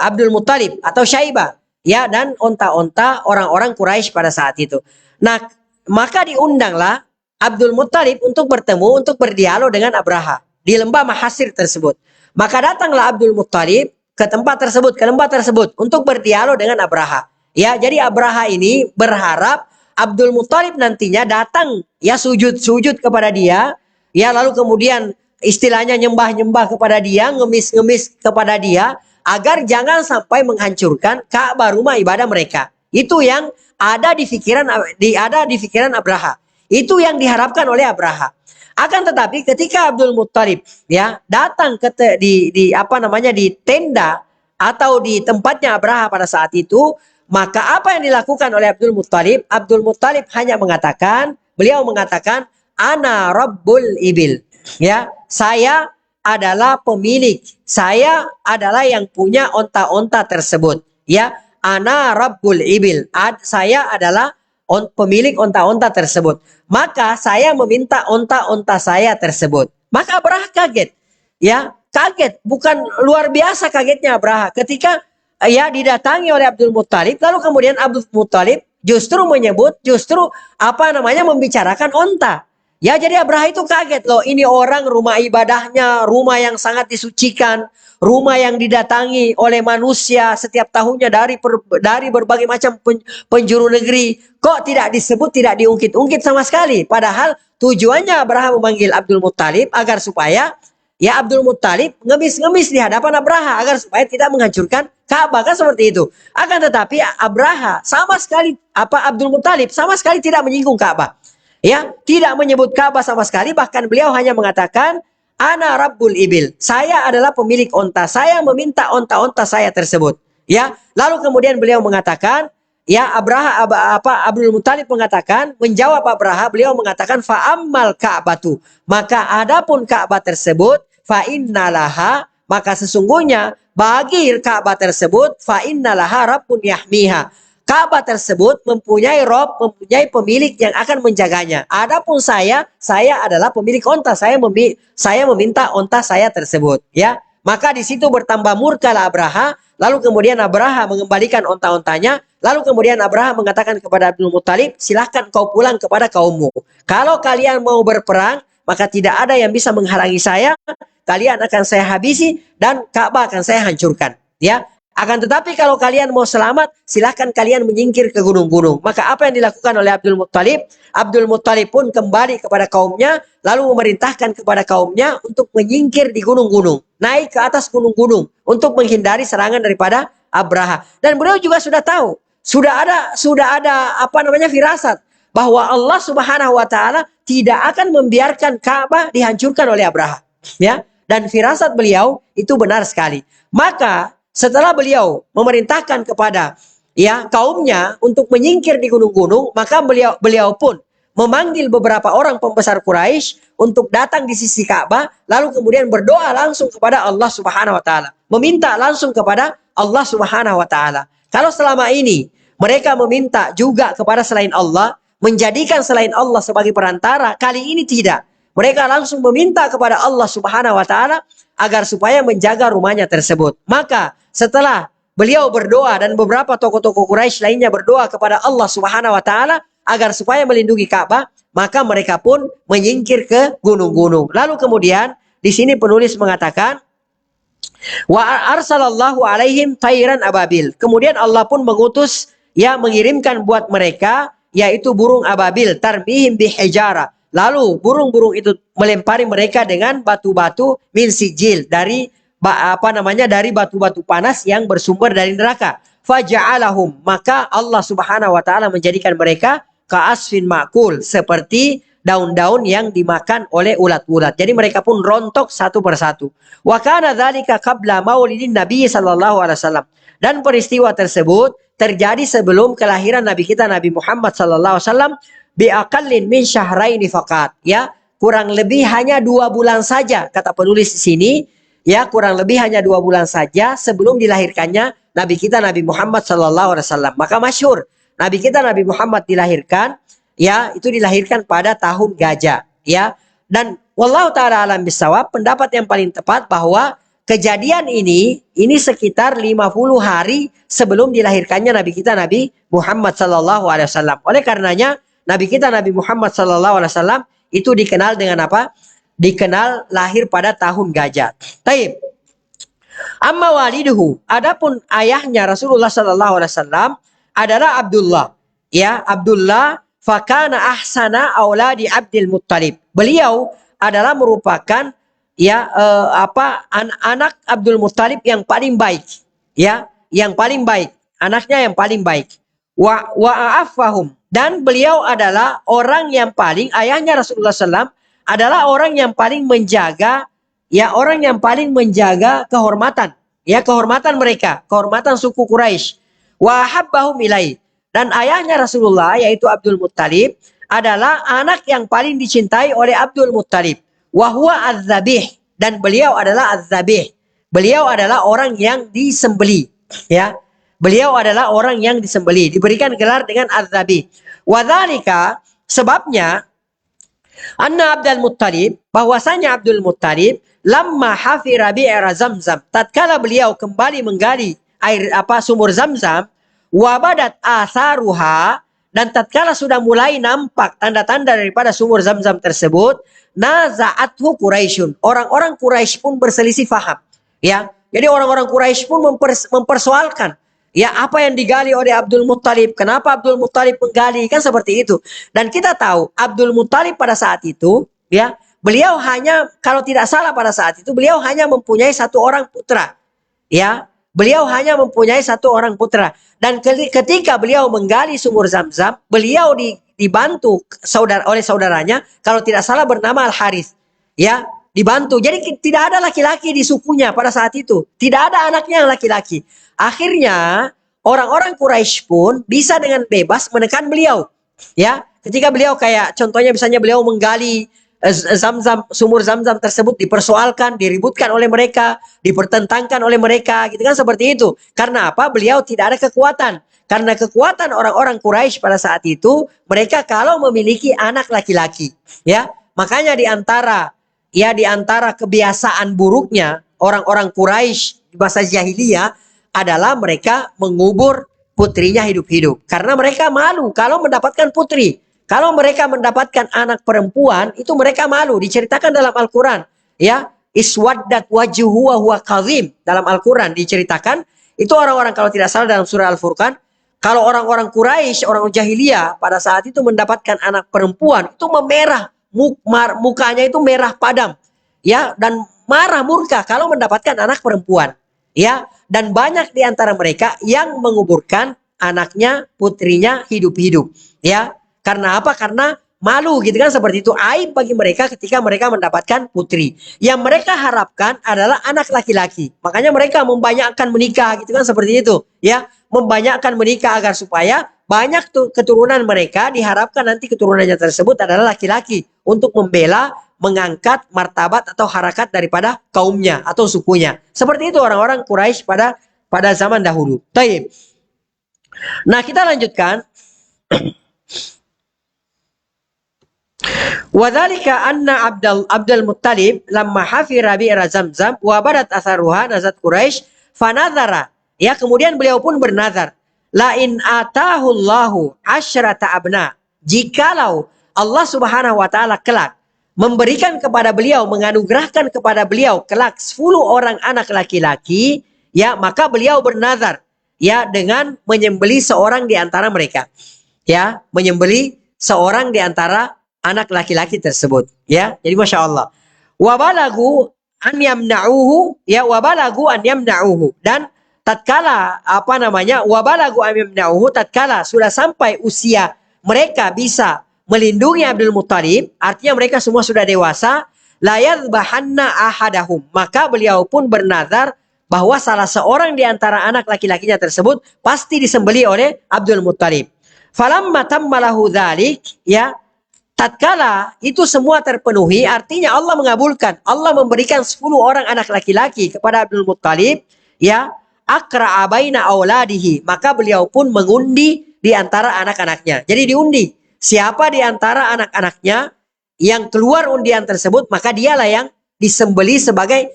Abdul Muttalib atau Syaibah, ya, dan onta-onta orang-orang Quraisy pada saat itu. Nah, maka diundanglah Abdul Muttalib untuk bertemu, untuk berdialog dengan Abraha di lembah Mahasir tersebut. Maka datanglah Abdul Muttalib ke tempat tersebut, ke lembah tersebut untuk berdialog dengan Abraha. Ya, jadi Abraha ini berharap Abdul Muttalib nantinya datang ya sujud-sujud kepada dia, ya, lalu kemudian istilahnya nyembah-nyembah kepada dia, ngemis-ngemis kepada dia, agar jangan sampai menghancurkan Ka'bah, rumah ibadah mereka. Itu yang ada di pikiran Abraha. Itu yang diharapkan oleh Abraha. Akan tetapi ketika Abdul Muttalib ya datang di tenda atau di tempatnya Abraha pada saat itu, Maka apa yang dilakukan oleh Abdul Muttalib? Abdul Muttalib hanya mengatakan, beliau mengatakan, ana rabbul ibil. Ya, saya adalah pemilik. Saya adalah yang punya onta-onta tersebut. Ya, ana rabbul ibil. Saya adalah pemilik onta-onta tersebut. Maka saya meminta onta-onta saya tersebut. Maka Abraha kaget. Ya, kaget. Bukan luar biasa kagetnya Abraha ketika ya didatangi oleh Abdul Muttalib, lalu kemudian Abdul Muttalib justru menyebut, membicarakan onta. Ya, jadi Abraha itu kaget loh, ini orang rumah ibadahnya, rumah yang sangat disucikan, rumah yang didatangi oleh manusia setiap tahunnya dari berbagai macam penjuru negeri. Kok tidak disebut, tidak diungkit-ungkit sama sekali? Padahal tujuannya Abraha memanggil Abdul Muttalib agar supaya ya Abdul Muttalib ngemis-ngemis di hadapan Abraha agar supaya tidak menghancurkan Ka'bah, kan seperti itu. Akan tetapi Abraha sama sekali Abdul Muttalib sama sekali tidak menyinggung Ka'bah. Ya, tidak menyebut Ka'bah sama sekali, bahkan beliau hanya mengatakan ana rabbul ibil. Saya adalah pemilik onta. Saya meminta onta-onta saya tersebut. Ya, lalu kemudian beliau mengatakan, ya Abdul Muttalib mengatakan, menjawab Abraha, beliau mengatakan fa'ammal Ka'batu. Maka adapun Ka'bah tersebut fa innalaha, maka sesungguhnya bagi Ka'bah tersebut fa innalaha rabbun yahmiha. Ka'bah tersebut mempunyai Rob, mempunyai pemilik yang akan menjaganya. Adapun saya adalah pemilik onta. Saya meminta onta saya tersebut. Ya, maka di situ bertambah murkalah Abraha. Lalu kemudian Abraha mengembalikan onta-ontanya. Lalu kemudian Abraha mengatakan kepada Abdul Muttalib, silahkan kau pulang kepada kaummu. Kalau kalian mau berperang, maka tidak ada yang bisa menghalangi saya. Kalian akan saya habisi dan Ka'bah akan saya hancurkan. Ya. Akan tetapi kalau kalian mau selamat, silahkan kalian menyingkir ke gunung-gunung. Maka apa yang dilakukan oleh Abdul Muttalib? Abdul Muttalib pun kembali kepada kaumnya, lalu memerintahkan kepada kaumnya untuk menyingkir di gunung-gunung. Naik ke atas gunung-gunung untuk menghindari serangan daripada Abraha. Dan beliau juga sudah tahu, sudah ada firasat bahwa Allah Subhanahu wa taala tidak akan membiarkan Ka'bah dihancurkan oleh Abraha. Ya, dan firasat beliau itu benar sekali. Maka setelah beliau memerintahkan kepada kaumnya untuk menyingkir di gunung-gunung, maka beliau pun memanggil beberapa orang pembesar Quraisy untuk datang di sisi Ka'bah, lalu kemudian berdoa langsung kepada Allah Subhanahu wa taala, meminta langsung kepada Allah Subhanahu wa taala. Kalau selama ini mereka meminta juga kepada selain Allah, menjadikan selain Allah sebagai perantara, kali ini tidak. Mereka langsung meminta kepada Allah Subhanahu wa taala agar supaya menjaga rumahnya tersebut. Maka setelah beliau berdoa dan beberapa tokoh-tokoh Quraisy lainnya berdoa kepada Allah Subhanahu wa taala agar supaya melindungi Ka'bah, maka mereka pun menyingkir ke gunung-gunung. Lalu kemudian di sini penulis mengatakan wa arsalallahu alaihim tayran ababil. Kemudian Allah pun mengutus mengirimkan buat mereka yaitu burung ababil tarmihim bihijara. Lalu burung-burung itu melempari mereka dengan batu-batu min sijil dari batu-batu panas yang bersumber dari neraka. Faja'alahum, maka Allah Subhanahu wa taala menjadikan mereka ka'asfin ma'kul, seperti daun-daun yang dimakan oleh ulat-ulat. Jadi mereka pun rontok satu persatu. Wa kana dzalika qabla maulidin Nabi sallallahu alaihi wasallam. Dan peristiwa tersebut terjadi sebelum kelahiran Nabi kita Nabi Muhammad sallallahu alaihi wasallam bi aqallin min syahraini faqat. Ya, kurang lebih hanya 2 bulan saja kata penulis di sini. Ya, kurang lebih hanya 2 bulan saja sebelum dilahirkannya Nabi kita Nabi Muhammad sallallahu alaihi wasallam. Maka masyhur Nabi kita Nabi Muhammad dilahirkan, itu dilahirkan pada tahun gajah, ya. Dan wallahu taala alam bisawab, pendapat yang paling tepat bahwa kejadian ini sekitar 50 hari sebelum dilahirkannya Nabi kita Nabi Muhammad sallallahu alaihi wasallam. Oleh karenanya Nabi kita Nabi Muhammad sallallahu alaihi wasallam itu dikenal dengan apa? Dikenal lahir pada tahun gajah. Taib. Amma waliduhu, adapun ayahnya Rasulullah sallallahu alaihi wasallam adalah Abdullah. Ya, Abdullah fakana ahsana auladi Abdul Muttalib. Beliau adalah merupakan anak Abdul Muttalib yang paling baik. Ya, yang paling baik. Anaknya yang paling baik. Wa a'affahum, dan beliau adalah orang yang paling, ayahnya Rasulullah SAW adalah orang yang paling menjaga, kehormatan, kehormatan mereka, kehormatan suku Quraisy. Wa habbahum ilai. Dan ayahnya Rasulullah yaitu Abdul Muttalib adalah anak yang paling dicintai oleh Abdul Muttalib. Wa huwa az-zabih, dan beliau adalah az-zabih. Beliau adalah orang yang disembeli, ya. Beliau adalah orang yang disembeli, diberikan gelar dengan az-zabih. Wa dzalika, sebabnya anna Abdul Muttalib, bahwasanya Abdul Muttalib lamma hafira bi'ra Zamzam, tatkala beliau kembali menggali air sumur Zamzam, wabadat atharuha, dan tatkala sudah mulai nampak tanda-tanda daripada sumur Zamzam tersebut, naza'athu Quraisyun, orang-orang Quraisy pun berselisih faham, ya. Jadi orang-orang Quraisy pun mempersoalkan, ya, apa yang digali oleh Abdul Muttalib, kenapa Abdul Muttalib menggali, kan seperti itu. Dan kita tahu Abdul Muttalib pada saat itu, ya, beliau hanya, kalau tidak salah pada saat itu beliau hanya mempunyai satu orang putra, ya. Beliau hanya mempunyai satu orang putra. Dan ketika beliau menggali sumur Zamzam, beliau dibantu oleh saudaranya, kalau tidak salah bernama Al-Harith. Ya, dibantu. Jadi tidak ada laki-laki di sukunya pada saat itu. Tidak ada anaknya yang laki-laki. Akhirnya orang-orang Quraisy pun bisa dengan bebas menekan beliau. Ya, ketika beliau kayak contohnya misalnya beliau menggali sumur Zamzam tersebut, dipersoalkan, diributkan oleh mereka, dipertentangkan oleh mereka, gitu kan, seperti itu. Karena apa? Beliau tidak ada kekuatan. Karena kekuatan orang-orang Quraisy pada saat itu, mereka kalau memiliki anak laki-laki, ya. Makanya di antara kebiasaan buruknya orang-orang Quraisy di masa jahiliyah adalah mereka mengubur putrinya hidup-hidup. Karena mereka malu kalau mendapatkan putri. Kalau mereka mendapatkan anak perempuan, itu mereka malu. Diceritakan dalam Al-Quran, ya, iswaddat wajhuhu wa huwa kadhim. Dalam Al-Quran diceritakan, itu orang-orang, kalau tidak salah dalam surah Al-Furqan, kalau orang-orang Quraisy, orang jahiliyah pada saat itu mendapatkan anak perempuan, itu memerah, mukanya itu merah padam, ya, dan marah murka kalau mendapatkan anak perempuan, ya. Dan banyak di antara mereka yang menguburkan anaknya, putrinya hidup-hidup, ya. Karena apa? Karena malu, gitu kan, seperti itu. Aib bagi mereka ketika mereka mendapatkan putri. Yang mereka harapkan adalah anak laki-laki. Makanya mereka membanyakkan menikah, gitu kan, seperti itu, ya. Membanyakkan menikah agar supaya banyak keturunan mereka, diharapkan nanti keturunannya tersebut adalah laki-laki untuk membela, mengangkat martabat atau harakat daripada kaumnya atau sukunya. Seperti itu orang-orang Quraisy pada zaman dahulu. Taib. Nah, kita lanjutkan. Wadzalika anna Abdul Muttalib lamma hafira bi'ra Zamzam wa badat atharuha nazat Quraisy fanazara. Ya, kemudian beliau pun bernazar, la in atahu Allahu asyrata abna, jikalau Allah Subhanahu wa taala kelak memberikan kepada beliau, menganugerahkan kepada beliau kelak 10 orang anak laki-laki, ya, maka beliau bernazar, ya, dengan menyembelih seorang di antara mereka. Ya, menyembelih seorang di antara anak laki-laki tersebut, ya. Jadi Masya Allah. Wabalagu an yamna'uhu, ya, wabalagu an yamna'uhu. Dan tatkala wabalagu an yamna'uhu, tatkala sudah sampai usia mereka bisa melindungi Abdul Muttalib, artinya mereka semua sudah dewasa, la yadhbahanna ahadahum, maka beliau pun bernazar bahwa salah seorang di antara anak laki-lakinya tersebut pasti disembelih oleh Abdul Muttalib. Falamma tammalahu dzalik, ya, tatkala itu semua terpenuhi, artinya Allah mengabulkan, Allah memberikan 10 orang anak laki-laki kepada Abdul Muttalib, ya, akra'a baina auladihi, maka beliau pun mengundi di antara anak-anaknya. Jadi diundi, siapa di antara anak-anaknya yang keluar undian tersebut, maka dialah yang disembelih sebagai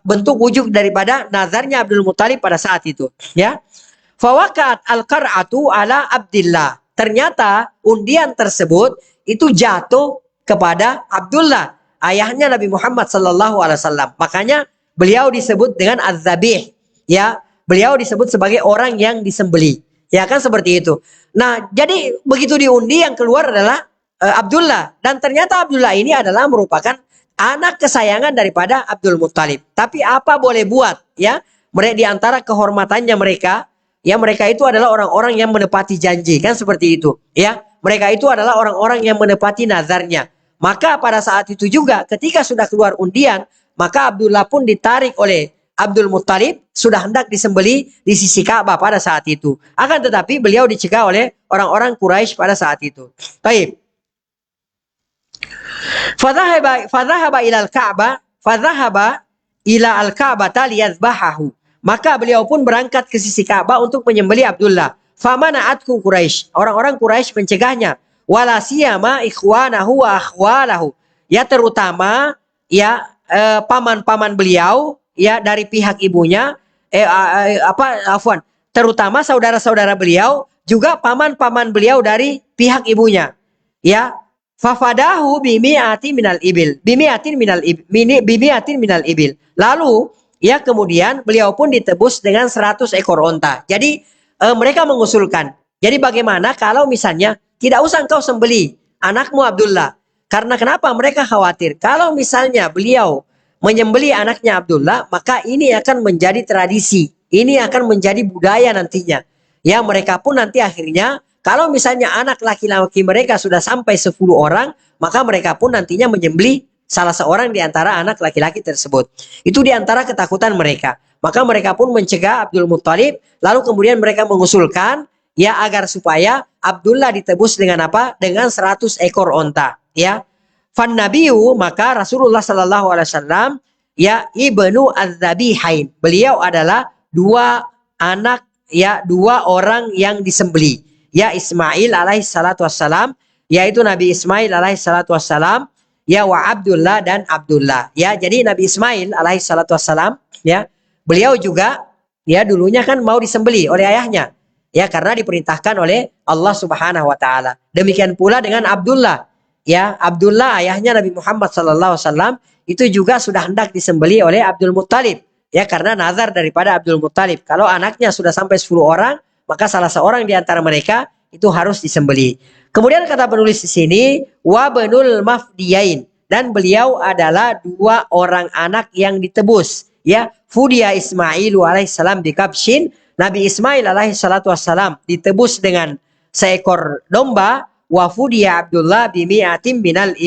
bentuk wujud daripada nazarnya Abdul Muttalib pada saat itu, ya. Fawaqat al-qar'atu ala Abdillah, ternyata undian tersebut itu jatuh kepada Abdullah, ayahnya Nabi Muhammad SAW. Makanya beliau disebut dengan Az-Zabih, ya. Beliau disebut sebagai orang yang disembelih, ya kan, seperti itu. Nah, jadi begitu diundi yang keluar adalah Abdullah, dan ternyata Abdullah ini adalah merupakan anak kesayangan daripada Abdul Muttalib. Tapi apa boleh buat, ya, mereka di antara kehormatannya mereka, ya, mereka itu adalah orang-orang yang menepati janji, kan, seperti itu, ya. Mereka itu adalah orang-orang yang menepati nazarnya. Maka pada saat itu juga ketika sudah keluar undian, maka Abdullah pun ditarik oleh Abdul Muttalib sudah hendak disembeli di sisi Ka'bah pada saat itu. Akan tetapi beliau dicegah oleh orang-orang Quraisy pada saat itu. Baik. Fadhahaba ila al-Ka'bah liyadhbahahu. Maka beliau pun berangkat ke sisi Ka'bah untuk menyembeli Abdullah. Famana'atku Quraisy. Orang-orang Quraisy mencegahnya. Wala siyama ikhwanahu wa akhwalahu. Ya terutama ya paman-paman beliau ya dari pihak ibunya terutama saudara-saudara beliau juga paman-paman beliau dari pihak ibunya ya fafadahu bimi'ati minal ibil lalu ya kemudian beliau pun ditebus dengan 100 ekor onta. Jadi mereka mengusulkan, jadi bagaimana kalau misalnya tidak usah engkau sembeli anakmu Abdullah. Karena kenapa? Mereka khawatir kalau misalnya beliau menyembeli anaknya Abdullah, maka ini akan menjadi tradisi. Ini akan menjadi budaya nantinya. Ya, mereka pun nanti akhirnya kalau misalnya anak laki-laki mereka sudah sampai 10 orang, maka mereka pun nantinya menyembeli salah seorang di antara anak laki-laki tersebut. Itu di antara ketakutan mereka. Maka mereka pun mencegah Abdul Muttalib, lalu kemudian mereka mengusulkan ya agar supaya Abdullah ditebus dengan apa? Dengan 100 ekor onta. Ya, fan nabiyu maka Rasulullah Sallallahu Alaihi Wasallam ya ibnu az-zabihain. Beliau adalah dua anak ya dua orang yang disembeli. Ya Ismail alaihi salatu wassalam, yaitu Nabi Ismail alaihi salatu wassalam, ya wa Abdullah dan Abdullah. Ya, jadi Nabi Ismail alaihi salatu wassalam ya, beliau juga ya dulunya kan mau disembeli oleh ayahnya. Ya, karena diperintahkan oleh Allah Subhanahu wa taala. Demikian pula dengan Abdullah. Ya, Abdullah ayahnya Nabi Muhammad sallallahu alaihi wasallam itu juga sudah hendak disembeli oleh Abdul Muttalib. Ya, karena nazar daripada Abdul Muttalib. Kalau anaknya sudah sampai 10 orang, maka salah seorang di antara mereka itu harus disembeli. Kemudian kata penulis di sini, wa banul mafdiyain, dan beliau adalah dua orang anak yang ditebus. Ya, fudiya Ismailu alaihissalam bikabshin, Nabi Ismail alaihi salatu wassalam ditebus dengan seekor domba. Wa fudiya Abdullah bimi'atim minal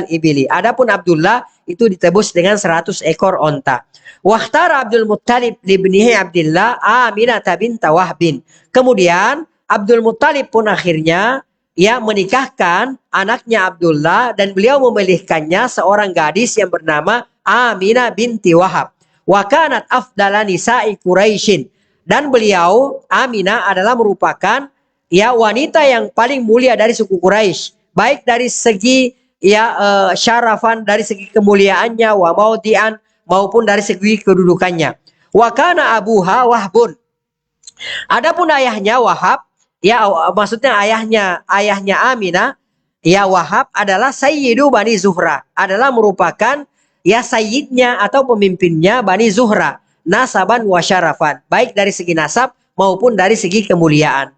ibili. Adapun Abdullah itu ditebus dengan 100 ekor onta. Wahtara Abdul Muttalib libnihi Abdullah Aminah binta Wahbin. Kemudian Abdul Muttalib pun akhirnya ya menikahkan anaknya Abdullah dan beliau memilihkannya seorang gadis yang bernama Aminah binti Wahab. Wa kanat afdala nisa'i Quraisyin, dan beliau Aminah adalah merupakan ya wanita yang paling mulia dari suku Quraisy, baik dari segi ya syarafan, dari segi kemuliaannya, wa maudian, maupun dari segi kedudukannya. Wa kana abuha Wahbun. Adapun ayahnya Wahab, ya maksudnya ayahnya Aminah, ya Wahab adalah sayyidu Bani Zuhra, adalah merupakan ya sayyidnya atau pemimpinnya Bani Zuhra, nasaban wa syarafan, baik dari segi nasab maupun dari segi kemuliaan.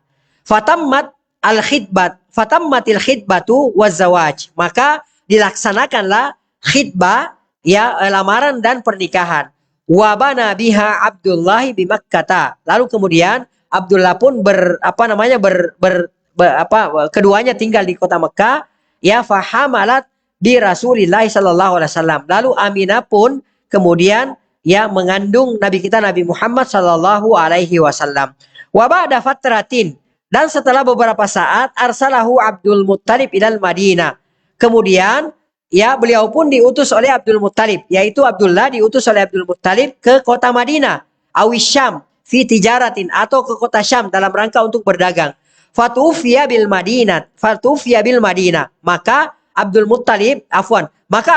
Fatammatil khidbatu wazawaj, maka dilaksanakanlah khidbah ya lamaran dan pernikahan. Wa bana biha Abdullah bi Makkah. Lalu kemudian Abdullah pun keduanya tinggal di kota Mekah, ya fahamalat bi Rasulillah sallallahu alaihi wasallam. Lalu Aminah pun kemudian ya mengandung Nabi kita Nabi Muhammad sallallahu alaihi wasallam. Wa ba'da fatratin, dan setelah beberapa saat arsalahu Abdul Muttalib ilal Madinah. Kemudian ya beliau pun diutus oleh Abdul Muttalib, yaitu Abdullah diutus oleh Abdul Muttalib ke kota Madinah, awisyam fi tijaratin, atau ke kota Syam dalam rangka untuk berdagang. Fatufiya bil Madinah. Maka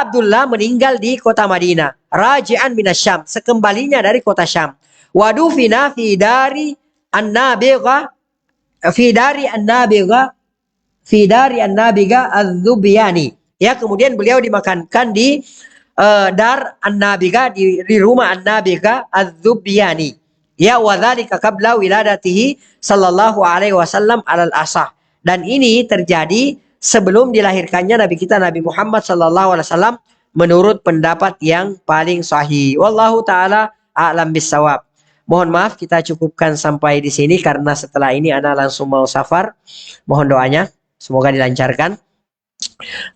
Abdullah meninggal di kota Madinah, raji'an minasyam, sekembalinya dari kota Syam. Wadufina fi dari An-Nabiga Az-Zubiyani. Ya, kemudian beliau dimakamkan di Dar An-Nabiga, di rumah An-Nabiga Az-Zubiyani. Ya, wa dzalika qabla wiladatihi sallallahu alaihi wasallam alal asah. Dan ini terjadi sebelum dilahirkannya Nabi kita Nabi Muhammad sallallahu alaihi wasallam menurut pendapat yang paling sahih. Wallahu taala a'lam bissawab. Mohon maaf, kita cukupkan sampai di sini karena setelah ini ana langsung mau safar. Mohon doanya, semoga dilancarkan.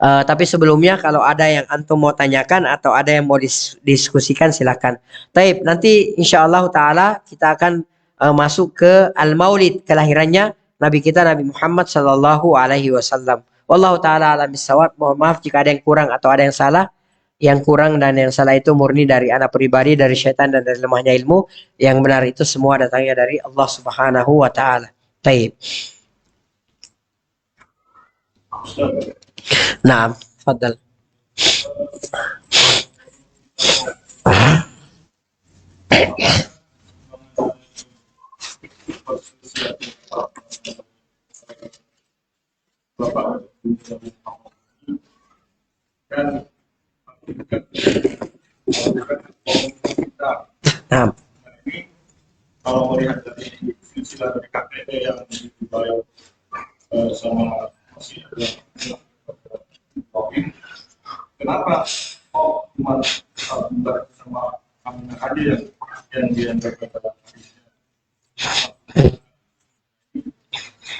Tapi sebelumnya kalau ada yang antum mau tanyakan atau ada yang mau diskusikan silakan. Taib, nanti insyaallah taala kita akan masuk ke Al-Maulid, kelahirannya Nabi kita Nabi Muhammad sallallahu alaihi wasallam. Wallahu taala alam bisawab. Mohon maaf jika ada yang kurang atau ada yang salah. Yang kurang dan yang salah itu murni dari anak pribadi, dari syaitan dan dari lemahnya ilmu. Yang benar itu semua datangnya dari Allah Subhanahu wa taala. Taib. Nah, tafadhal. Nah, kalau melihat dari silsilah dari KPP yang dibayar sama masih ada kenapa cuma sama kami aja yang dianggap kepada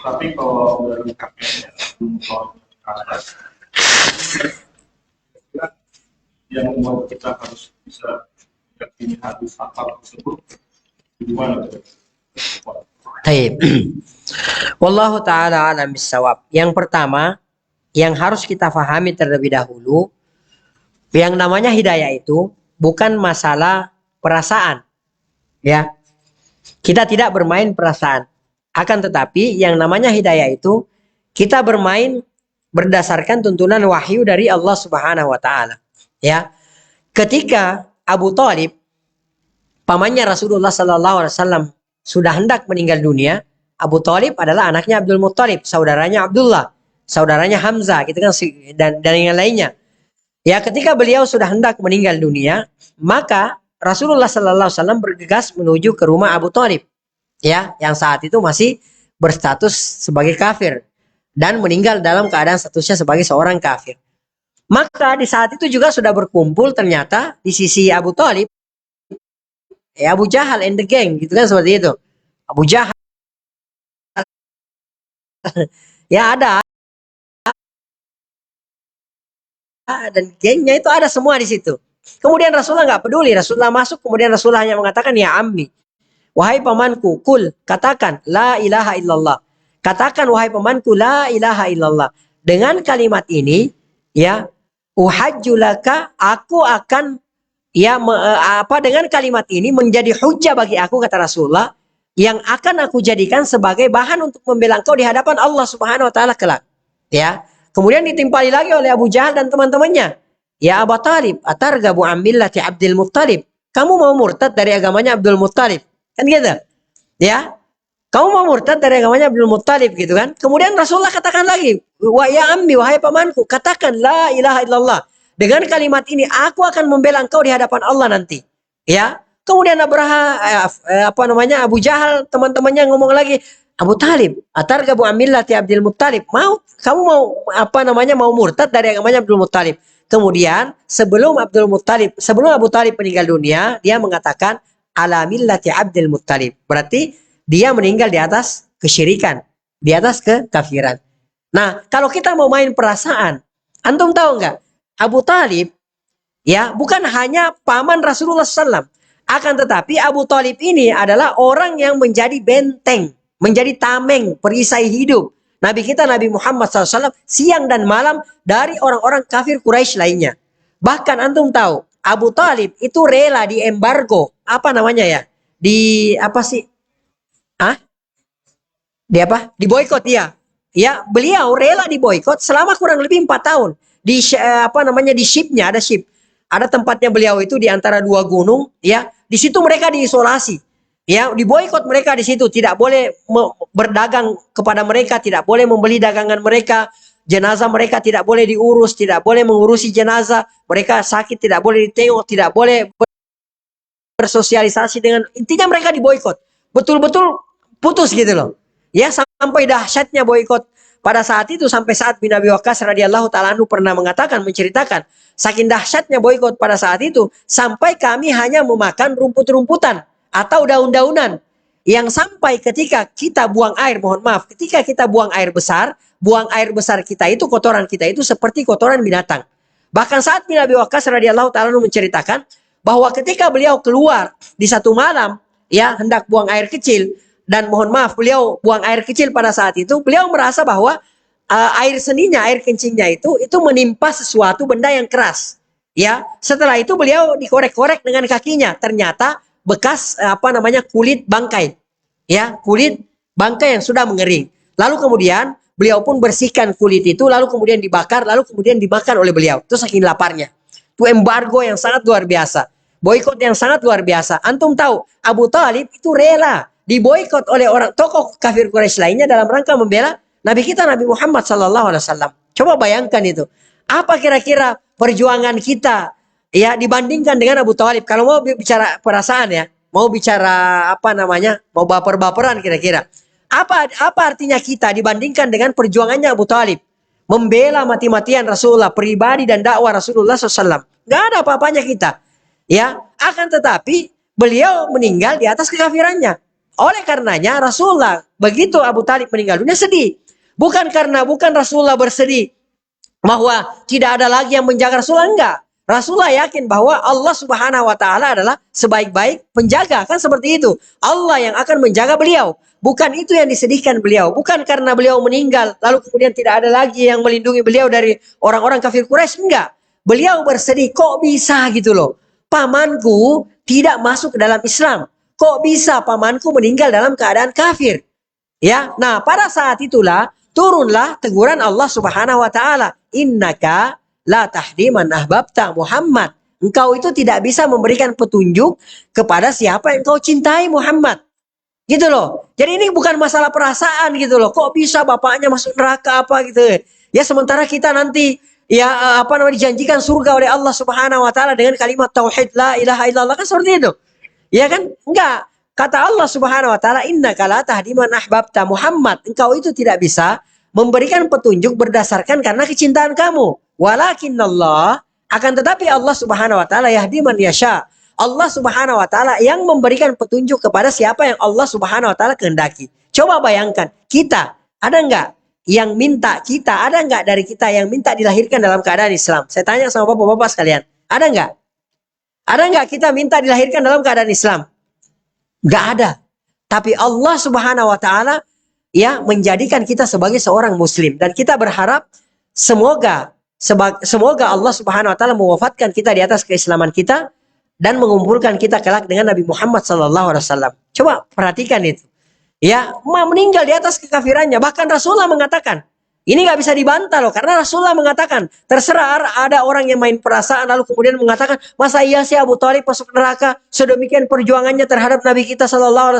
tapi kalau dari KPP-nya kalau ke atas yang membuat kita harus bisa yakini hadis apa tersebut gimana? taib. Wallahu taala alam bisawab. Yang pertama yang harus kita fahami terlebih dahulu, yang namanya hidayah itu bukan masalah perasaan. Ya. Kita tidak bermain perasaan. Akan tetapi yang namanya hidayah itu kita bermain berdasarkan tuntunan wahyu dari Allah Subhanahu wa taala. Ya. Ketika Abu Thalib pamannya Rasulullah sallallahu alaihi wasallam sudah hendak meninggal dunia, Abu Thalib adalah anaknya Abdul Muttalib, saudaranya Abdullah, saudaranya Hamzah, gitu kan, dan yang lainnya. Ya, ketika beliau sudah hendak meninggal dunia, maka Rasulullah sallallahu alaihi wasallam bergegas menuju ke rumah Abu Thalib. Ya, yang saat itu masih berstatus sebagai kafir dan meninggal dalam keadaan statusnya sebagai seorang kafir. Maka di saat itu juga sudah berkumpul ternyata di sisi Abu Thalib ya Abu Jahal and the gang, gitu kan, seperti itu. Abu Jahal ya ada dan gengnya itu ada semua di situ. Kemudian Rasulullah nggak peduli, Rasulullah masuk, kemudian Rasulullah hanya mengatakan, ya ammi, wahai pamanku, kul, katakan la ilaha illallah. Katakan wahai pamanku la ilaha illallah. Dengan kalimat ini ya uhajjulaka, aku akan ya dengan kalimat ini menjadi hujah bagi aku, kata Rasulullah, yang akan aku jadikan sebagai bahan untuk membela engkau di hadapan Allah Subhanahu wa taala kelak. Ya. Kemudian ditimpali lagi oleh Abu Jahal dan teman-temannya. Ya Abu Talib, atargabu an millati Abdul Muttalib. Kamu mau murtad dari agamanya Abdul Muttalib. Kan gitu. Ya. Kamu mau murtad dari agamanya Abdul Muttalib, gitu kan. Kemudian Rasulullah katakan lagi, wa ya ammi, wahai pamanku, katakan la ilaha illallah. Dengan kalimat ini aku akan membela engkau di hadapan Allah nanti. Ya. Kemudian Abu Jahal, teman-temannya ngomong lagi, Abu Talib, atargabu an millati Abdul Muttalib. Kamu mau murtad dari agamanya Abdul Muttalib. Kemudian sebelum Abu Talib meninggal dunia, dia mengatakan ala millati Abdul Muttalib. Berarti dia meninggal di atas kesyirikan, di atas kekafiran. Nah, kalau kita mau main perasaan, antum tahu nggak? Abu Talib ya bukan hanya paman Rasulullah SAW, akan tetapi Abu Talib ini adalah orang yang menjadi benteng, menjadi tameng perisai hidup Nabi kita Nabi Muhammad SAW siang dan malam dari orang-orang kafir Quraisy lainnya. Bahkan antum tahu Abu Talib itu rela diembargo, apa namanya ya? Di apa sih? Di apa? Di boikot ya. Ya, beliau rela diboikot selama kurang lebih 4 tahun. Di di shipnya, ada ship. Ada tempatnya beliau itu di antara 2 gunung, ya. Di situ mereka diisolasi. Ya, diboikot mereka di situ, tidak boleh berdagang kepada mereka, tidak boleh membeli dagangan mereka. Jenazah mereka tidak boleh diurus, tidak boleh mengurusi jenazah. Mereka sakit tidak boleh ditengok, tidak boleh bersosialisasi dengan, intinya mereka diboikot. Betul-betul putus gitu loh. Ya, sampai dahsyatnya boikot pada saat itu, sampai saat bin Abi Waqqas radhiyallahu taala anhu pernah menceritakan, saking dahsyatnya boikot pada saat itu, sampai kami hanya memakan rumput-rumputan atau daun-daunan. Yang sampai ketika kita buang air, mohon maaf, ketika kita buang air besar, buang air besar kita itu, kotoran kita itu seperti kotoran binatang. Bahkan Sa'ad bin Abi Waqqas radhiyallahu ta'ala menceritakan bahwa ketika beliau keluar di satu malam, ya hendak buang air kecil, dan mohon maaf beliau buang air kecil pada saat itu, beliau merasa bahwa air seninya, air kencingnya itu menimpa sesuatu benda yang keras. Ya, setelah itu beliau dikorek-korek dengan kakinya, ternyata bekas kulit bangkai. Ya, kulit bangkai yang sudah mengering. Lalu kemudian beliau pun bersihkan kulit itu, lalu kemudian dibakar, lalu kemudian dimakan oleh beliau. Itu saking laparnya. Itu embargo yang sangat luar biasa. Boikot yang sangat luar biasa. Antum tahu, Abu Talib itu rela diboikot oleh orang tokoh kafir Quraisy lainnya dalam rangka membela Nabi kita, Nabi Muhammad SAW. Coba bayangkan itu. Apa kira-kira perjuangan kita ya dibandingkan dengan Abu Talib? Kalau mau bicara perasaan ya, mau bicara mau baper-baperan kira-kira. Apa artinya kita dibandingkan dengan perjuangannya Abu Talib? Membela mati-matian Rasulullah, pribadi dan dakwah Rasulullah SAW. Gak ada apa-apanya kita. Ya, akan tetapi beliau meninggal di atas kekafirannya. Oleh karenanya Rasulullah, begitu Abu Talib meninggal dunia sedih. Bukan Rasulullah bersedih bahwa tidak ada lagi yang menjaga Rasulullah, enggak. Rasulullah yakin bahwa Allah Subhanahu wa taala adalah sebaik-baik penjaga, kan seperti itu. Allah yang akan menjaga beliau. Bukan itu yang disedihkan beliau. Bukan karena beliau meninggal lalu kemudian tidak ada lagi yang melindungi beliau dari orang-orang kafir Quraisy, enggak. Beliau bersedih, kok bisa gitu loh. Pamanku tidak masuk ke dalam Islam. Kok bisa pamanku meninggal dalam keadaan kafir? Ya, nah pada saat itulah turunlah teguran Allah Subhanahu wa taala, innaka la tahdi man ahbabta Muhammad. Engkau itu tidak bisa memberikan petunjuk kepada siapa yang engkau cintai Muhammad. Gitu loh. Jadi ini bukan masalah perasaan gitu loh. Kok bisa bapaknya masuk neraka apa gitu. Ya sementara kita nanti ya dijanjikan surga oleh Allah Subhanahu wa taala dengan kalimat tauhid la ilaha illallah, kan seperti itu. Ya kan? Enggak. Kata Allah Subhanahu wa taala, innaka la tahdi man ahbabta Muhammad. Engkau itu tidak bisa memberikan petunjuk berdasarkan karena kecintaan kamu. Walakinnallah, akan tetapi Allah Subhanahu wa taala yahdi man yasha. Allah Subhanahu wa taala yang memberikan petunjuk kepada siapa yang Allah Subhanahu wa taala kehendaki. Coba bayangkan, kita ada enggak yang minta kita, ada enggak dari kita yang minta dilahirkan dalam keadaan Islam? Saya tanya sama bapak-bapak sekalian, ada enggak? Ada enggak kita minta dilahirkan dalam keadaan Islam? Enggak ada. Tapi Allah Subhanahu wa taala ya menjadikan kita sebagai seorang muslim, dan kita berharap semoga Allah Subhanahu wa taala mewafatkan kita di atas keislaman kita dan mengumpulkan kita kelak dengan Nabi Muhammad SAW. Coba perhatikan itu. Ya, meninggal di atas kekafirannya. Bahkan Rasulullah mengatakan, ini nggak bisa dibantah loh, karena Rasulullah mengatakan, terserah ada orang yang main perasaan lalu kemudian mengatakan, masa iya sih Abu Thalib masuk neraka? Sedemikian perjuangannya terhadap Nabi kita SAW.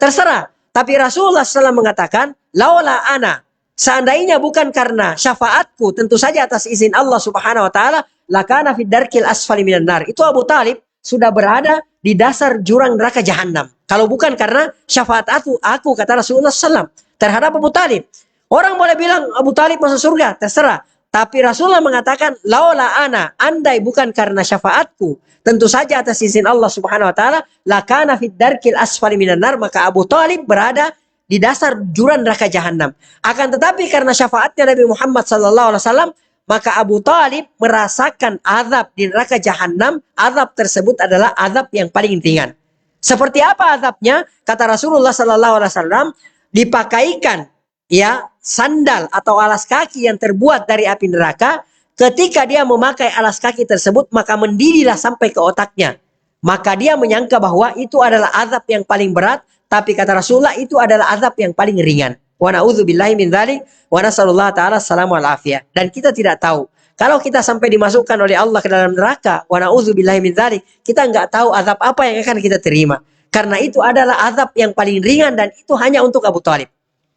Terserah. Tapi Rasulullah SAW mengatakan, laula ana, seandainya bukan karena syafaatku, tentu saja atas izin Allah Subhanahu wa taala, lakana fid darkil asfali minan nar. Itu Abu Thalib sudah berada di dasar jurang neraka jahanam. Kalau bukan karena syafaat aku kata Rasulullah SAW terhadap Abu Thalib. Orang boleh bilang Abu Thalib masuk surga, terserah. Tapi Rasulullah mengatakan, laula ana, andai bukan karena syafaatku, tentu saja atas izin Allah Subhanahu wa taala, lakana fid darkil asfali minan nar, maka Abu Thalib berada di dasar jurang neraka jahanam. Akan tetapi karena syafaatnya Nabi Muhammad SAW, maka Abu Thalib merasakan azab di neraka jahanam. Azab tersebut adalah azab yang paling ringan. Seperti apa azabnya? Kata Rasulullah SAW, dipakaikan ya sandal atau alas kaki yang terbuat dari api neraka. Ketika dia memakai alas kaki tersebut, maka mendidihlah sampai ke otaknya. Maka dia menyangka bahwa itu adalah azab yang paling berat, tapi kata Rasulullah itu adalah azab yang paling ringan. Wa na'udzubillahi min dzalik wa nasallallahu taala salamu wal afiyah. Dan kita tidak tahu kalau kita sampai dimasukkan oleh Allah ke dalam neraka, wa na'udzubillahi min dzalik, kita enggak tahu azab apa yang akan kita terima. Karena itu adalah azab yang paling ringan dan itu hanya untuk Abu Thalib.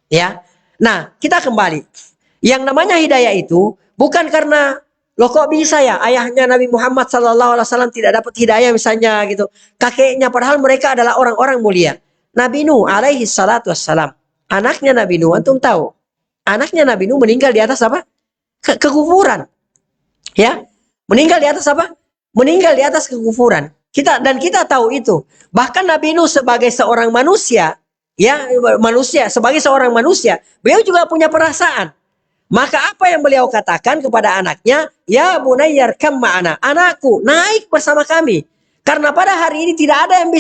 Ya. Nah, kita kembali. Yang namanya hidayah itu bukan karena loh kok bisa ya ayahnya Nabi Muhammad SAW tidak dapat hidayah misalnya gitu. Kakeknya, padahal mereka adalah orang-orang mulia. Nabi Nuh alaihi salatu wassalam, anaknya Nabi Nuh, antum tahu? Anaknya Nabi Nuh meninggal di atas apa? Kekufuran. Ya. Meninggal di atas apa? Meninggal di atas kekufuran. Kita tahu itu. Bahkan Nabi Nuh sebagai seorang manusia, ya, sebagai seorang manusia, beliau juga punya perasaan. Maka apa yang beliau katakan kepada anaknya? Ya bunayyar kam ma'ana. Anakku, naik bersama kami. Karena pada hari ini tidak ada yang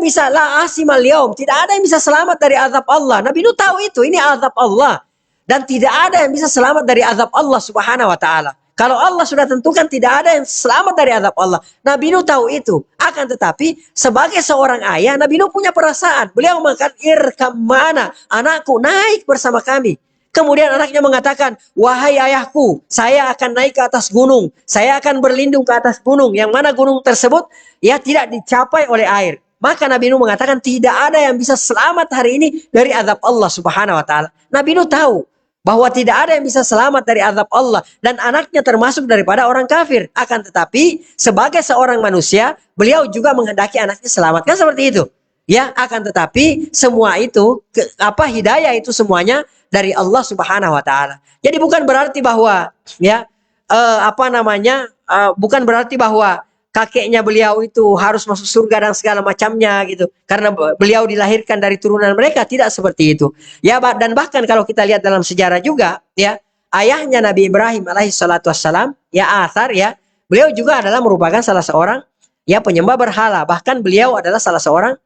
bisa la asimal yaum, tidak ada yang bisa selamat dari azab Allah. Nabi Nuh tahu itu, ini azab Allah. Dan tidak ada yang bisa selamat dari azab Allah Subhanahu wa taala. Kalau Allah sudah tentukan tidak ada yang selamat dari azab Allah. Nabi Nuh tahu itu. Akan tetapi sebagai seorang ayah, Nabi Nuh punya perasaan. Beliau mengatakan irkam mana, anakku naik bersama kami. Kemudian anaknya mengatakan, wahai ayahku, saya akan naik ke atas gunung. Saya akan berlindung ke atas gunung. Yang mana gunung tersebut ya tidak dicapai oleh air. Maka Nabi Nuh mengatakan tidak ada yang bisa selamat hari ini dari azab Allah Subhanahu wa taala. Nabi Nuh tahu bahwa tidak ada yang bisa selamat dari azab Allah. Dan anaknya termasuk daripada orang kafir. Akan tetapi sebagai seorang manusia, beliau juga menghendaki anaknya selamat. Kan seperti itu. Ya, akan tetapi semua itu, hidayah itu semuanya dari Allah Subhanahu wa taala. Jadi bukan berarti bahwa bukan berarti bahwa kakeknya beliau itu harus masuk surga dan segala macamnya gitu. Karena beliau dilahirkan dari turunan mereka, tidak seperti itu. Ya, dan bahkan kalau kita lihat dalam sejarah juga, ya, ayahnya Nabi Ibrahim alaihi salatu wassalam, ya Azar, ya, beliau juga adalah merupakan salah seorang ya penyembah berhala. Bahkan beliau adalah salah seorang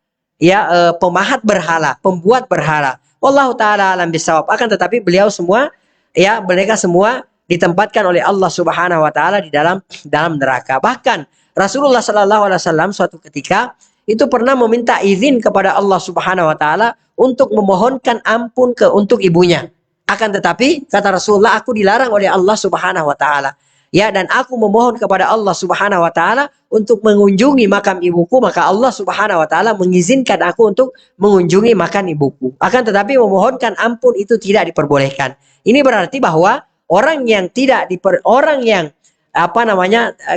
pemahat berhala, pembuat berhala. Wallahu taala alam bisawab. Akan tetapi beliau semua, ya, mereka semua ditempatkan oleh Allah Subhanahu wa taala di dalam neraka. Bahkan Rasulullah sallallahu alaihi wasallam suatu ketika itu pernah meminta izin kepada Allah Subhanahu wa taala untuk memohonkan ampun untuk ibunya. Akan tetapi kata Rasulullah, aku dilarang oleh Allah Subhanahu wa taala. Ya, dan aku memohon kepada Allah Subhanahu wa taala untuk mengunjungi makam ibuku, maka Allah Subhanahu wa taala mengizinkan aku untuk mengunjungi makam ibuku. Akan tetapi memohonkan ampun itu tidak diperbolehkan. Ini berarti bahwa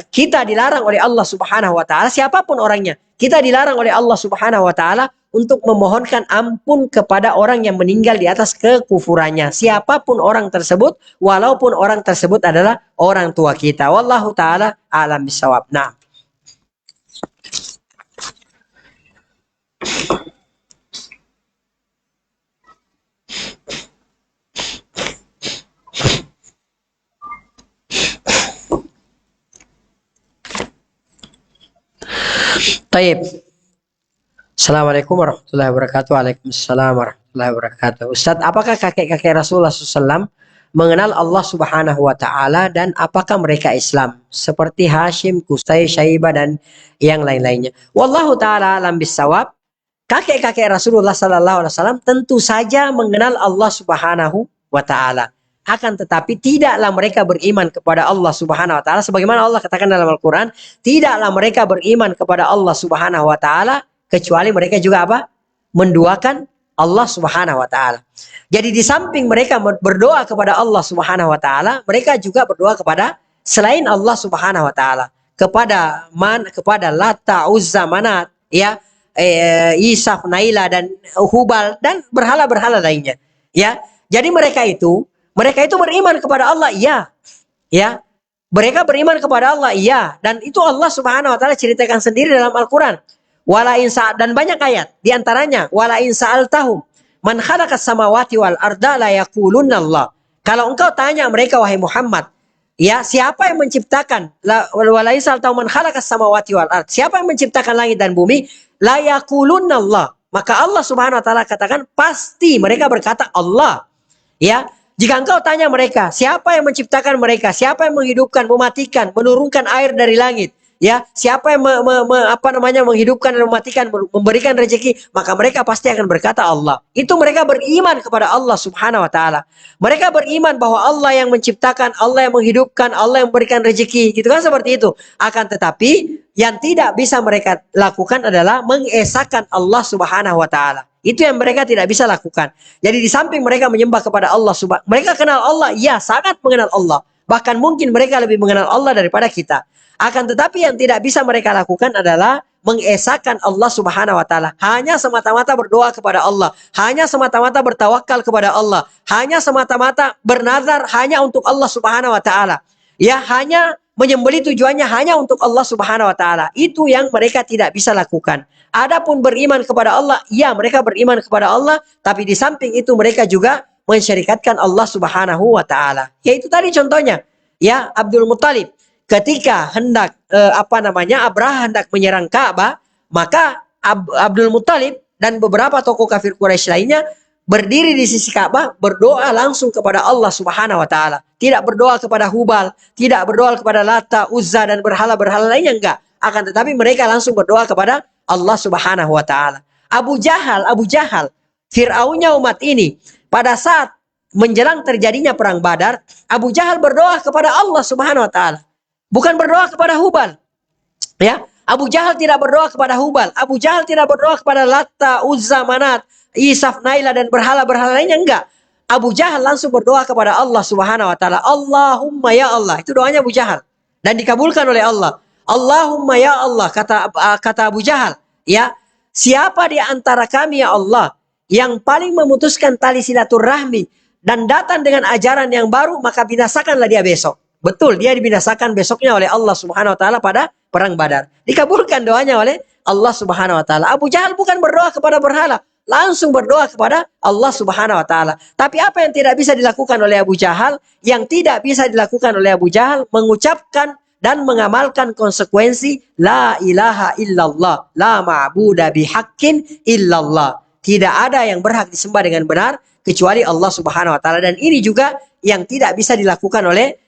kita dilarang oleh Allah Subhanahu wa taala, siapapun orangnya, kita dilarang oleh Allah Subhanahu wa taala untuk memohonkan ampun kepada orang yang meninggal di atas kekufurannya. Siapapun orang tersebut, walaupun orang tersebut adalah orang tua kita. Wallahu taala alam bisawab. Nah, taib. Assalamualaikum warahmatullahi wabarakatuh. Waalaikumsalam warahmatullahi wabarakatuh. Ustadz, apakah kakek-kakek Rasulullah SAW mengenal Allah Subhanahu wa taala dan apakah mereka Islam seperti Hashim, Qusay, Syaibah dan yang lain-lainnya? Wallahu taala alam bisawab. Kakek-kakek Rasulullah SAW tentu saja mengenal Allah Subhanahu wa taala. Akan tetapi tidaklah mereka beriman kepada Allah Subhanahu wa taala sebagaimana Allah katakan dalam Al-Qur'an, tidaklah mereka beriman kepada Allah Subhanahu wa taala kecuali mereka juga menduakan Allah Subhanahu wa taala. Jadi di samping mereka berdoa kepada Allah Subhanahu wa taala, mereka juga berdoa kepada selain Allah Subhanahu wa taala, kepada Lata, Uzza, Manat, ya, Isaf, Naila dan Hubal dan berhala-berhala lainnya. Ya. Jadi mereka itu beriman kepada Allah, iya. Ya. Mereka beriman kepada Allah, iya, dan itu Allah Subhanahu wa taala ceritakan sendiri dalam Al-Qur'an. Dan banyak ayat di antaranya wala in sa'altahum man khalaqas samawati wal arda la yaqulunna Allah. Kalau engkau tanya mereka wahai Muhammad, ya, siapa yang menciptakan wala in sa'altahum man khalaqas samawati wal ard, siapa yang menciptakan langit dan bumi, la yaqulunna Allah. Maka Allah Subhanahu wa taala katakan pasti mereka berkata Allah. Ya, jika engkau tanya mereka, siapa yang menciptakan mereka, siapa yang menghidupkan, mematikan, menurunkan air dari langit, ya, siapa yang menghidupkan dan mematikan, memberikan rezeki, maka mereka pasti akan berkata Allah. Itu mereka beriman kepada Allah Subhanahu wa taala. Mereka beriman bahwa Allah yang menciptakan, Allah yang menghidupkan, Allah yang memberikan rezeki, gitu kan, seperti itu. Akan tetapi yang tidak bisa mereka lakukan adalah mengesahkan Allah Subhanahu wa taala. Itu yang mereka tidak bisa lakukan. Jadi di samping mereka menyembah kepada Allah, mereka kenal Allah, ya, sangat mengenal Allah. Bahkan mungkin mereka lebih mengenal Allah daripada kita. Akan tetapi yang tidak bisa mereka lakukan adalah mengesahkan Allah Subhanahu wa taala. Hanya semata-mata berdoa kepada Allah, hanya semata-mata bertawakal kepada Allah, hanya semata-mata bernazar hanya untuk Allah Subhanahu wa taala. Ya, hanya menyembelih tujuannya hanya untuk Allah Subhanahu wa taala. Itu yang mereka tidak bisa lakukan. Adapun beriman kepada Allah, ya, mereka beriman kepada Allah, tapi di samping itu mereka juga mensyarikatkan Allah Subhanahu wa taala. Yaitu tadi contohnya, ya, Abdul Muthalib ketika hendak Abraha hendak menyerang Ka'bah, maka Abdul Muthalib dan beberapa tokoh kafir Quraisy lainnya berdiri di sisi Ka'bah, berdoa langsung kepada Allah Subhanahu wa taala. Tidak berdoa kepada Hubal, tidak berdoa kepada Lata, Uzza dan berhala-berhala lainnya, enggak. Akan tetapi mereka langsung berdoa kepada Allah Subhanahu wa taala. Abu Jahal, Fir'aunnya umat ini, pada saat menjelang terjadinya perang Badar, Abu Jahal berdoa kepada Allah Subhanahu wa taala. Bukan berdoa kepada Hubal. Ya, Abu Jahal tidak berdoa kepada Hubal. Abu Jahal tidak berdoa kepada Lata, Uzza, Manat, Isaf, Naila dan berhala-berhala lainnya, enggak. Abu Jahal langsung berdoa kepada Allah Subhanahu wa taala. Allahumma ya Allah. Itu doanya Abu Jahal dan dikabulkan oleh Allah. Allahumma ya Allah, kata Abu Jahal, ya, siapa di antara kami ya Allah yang paling memutuskan tali silaturahmi dan datang dengan ajaran yang baru, maka binasakanlah dia besok. Betul, dia dibinasakan besoknya oleh Allah Subhanahu wa taala pada perang Badar. Dikabulkan doanya oleh Allah Subhanahu wa taala. Abu Jahal bukan berdoa kepada berhala, langsung berdoa kepada Allah Subhanahu wa taala. Tapi apa yang tidak bisa dilakukan oleh Abu Jahal? Yang tidak bisa dilakukan oleh Abu Jahal mengucapkan dan mengamalkan konsekuensi la ilaha illallah, la ma'budu bihaqqin illallah. Tidak ada yang berhak disembah dengan benar kecuali Allah Subhanahu wa taala. Dan ini juga yang tidak bisa dilakukan oleh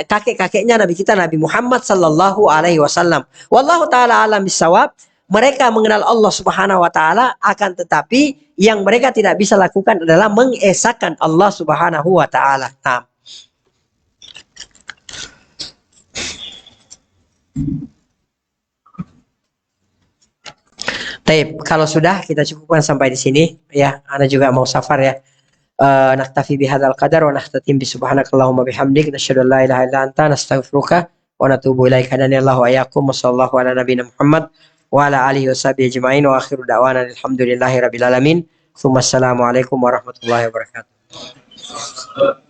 kakek-kakeknya Nabi kita Nabi Muhammad sallallahu alaihi wasallam. Wallahu taala alam bisawab. Mereka mengenal Allah Subhanahu wa taala, akan tetapi yang mereka tidak bisa lakukan adalah mengesahkan Allah Subhanahu wa taala. Nah. Taib, kalau sudah kita cukupkan sampai di sini ya. Ana juga mau safar ya. Naktafi bihadzal qadar wa nahtatim bi subhanakallahumma bihamdik nasyhadu an la ilaha illa anta nastaghfiruka wa natubu ilaika. Hadanallahu wa iyyakum wa sallallahu ala nabiyina Muhammad wa ala alihi washabihi ajma'in wa akhiru da'wana alhamdulillahi rabbil alamin. Assalamualaikum warahmatullahi wabarakatuh.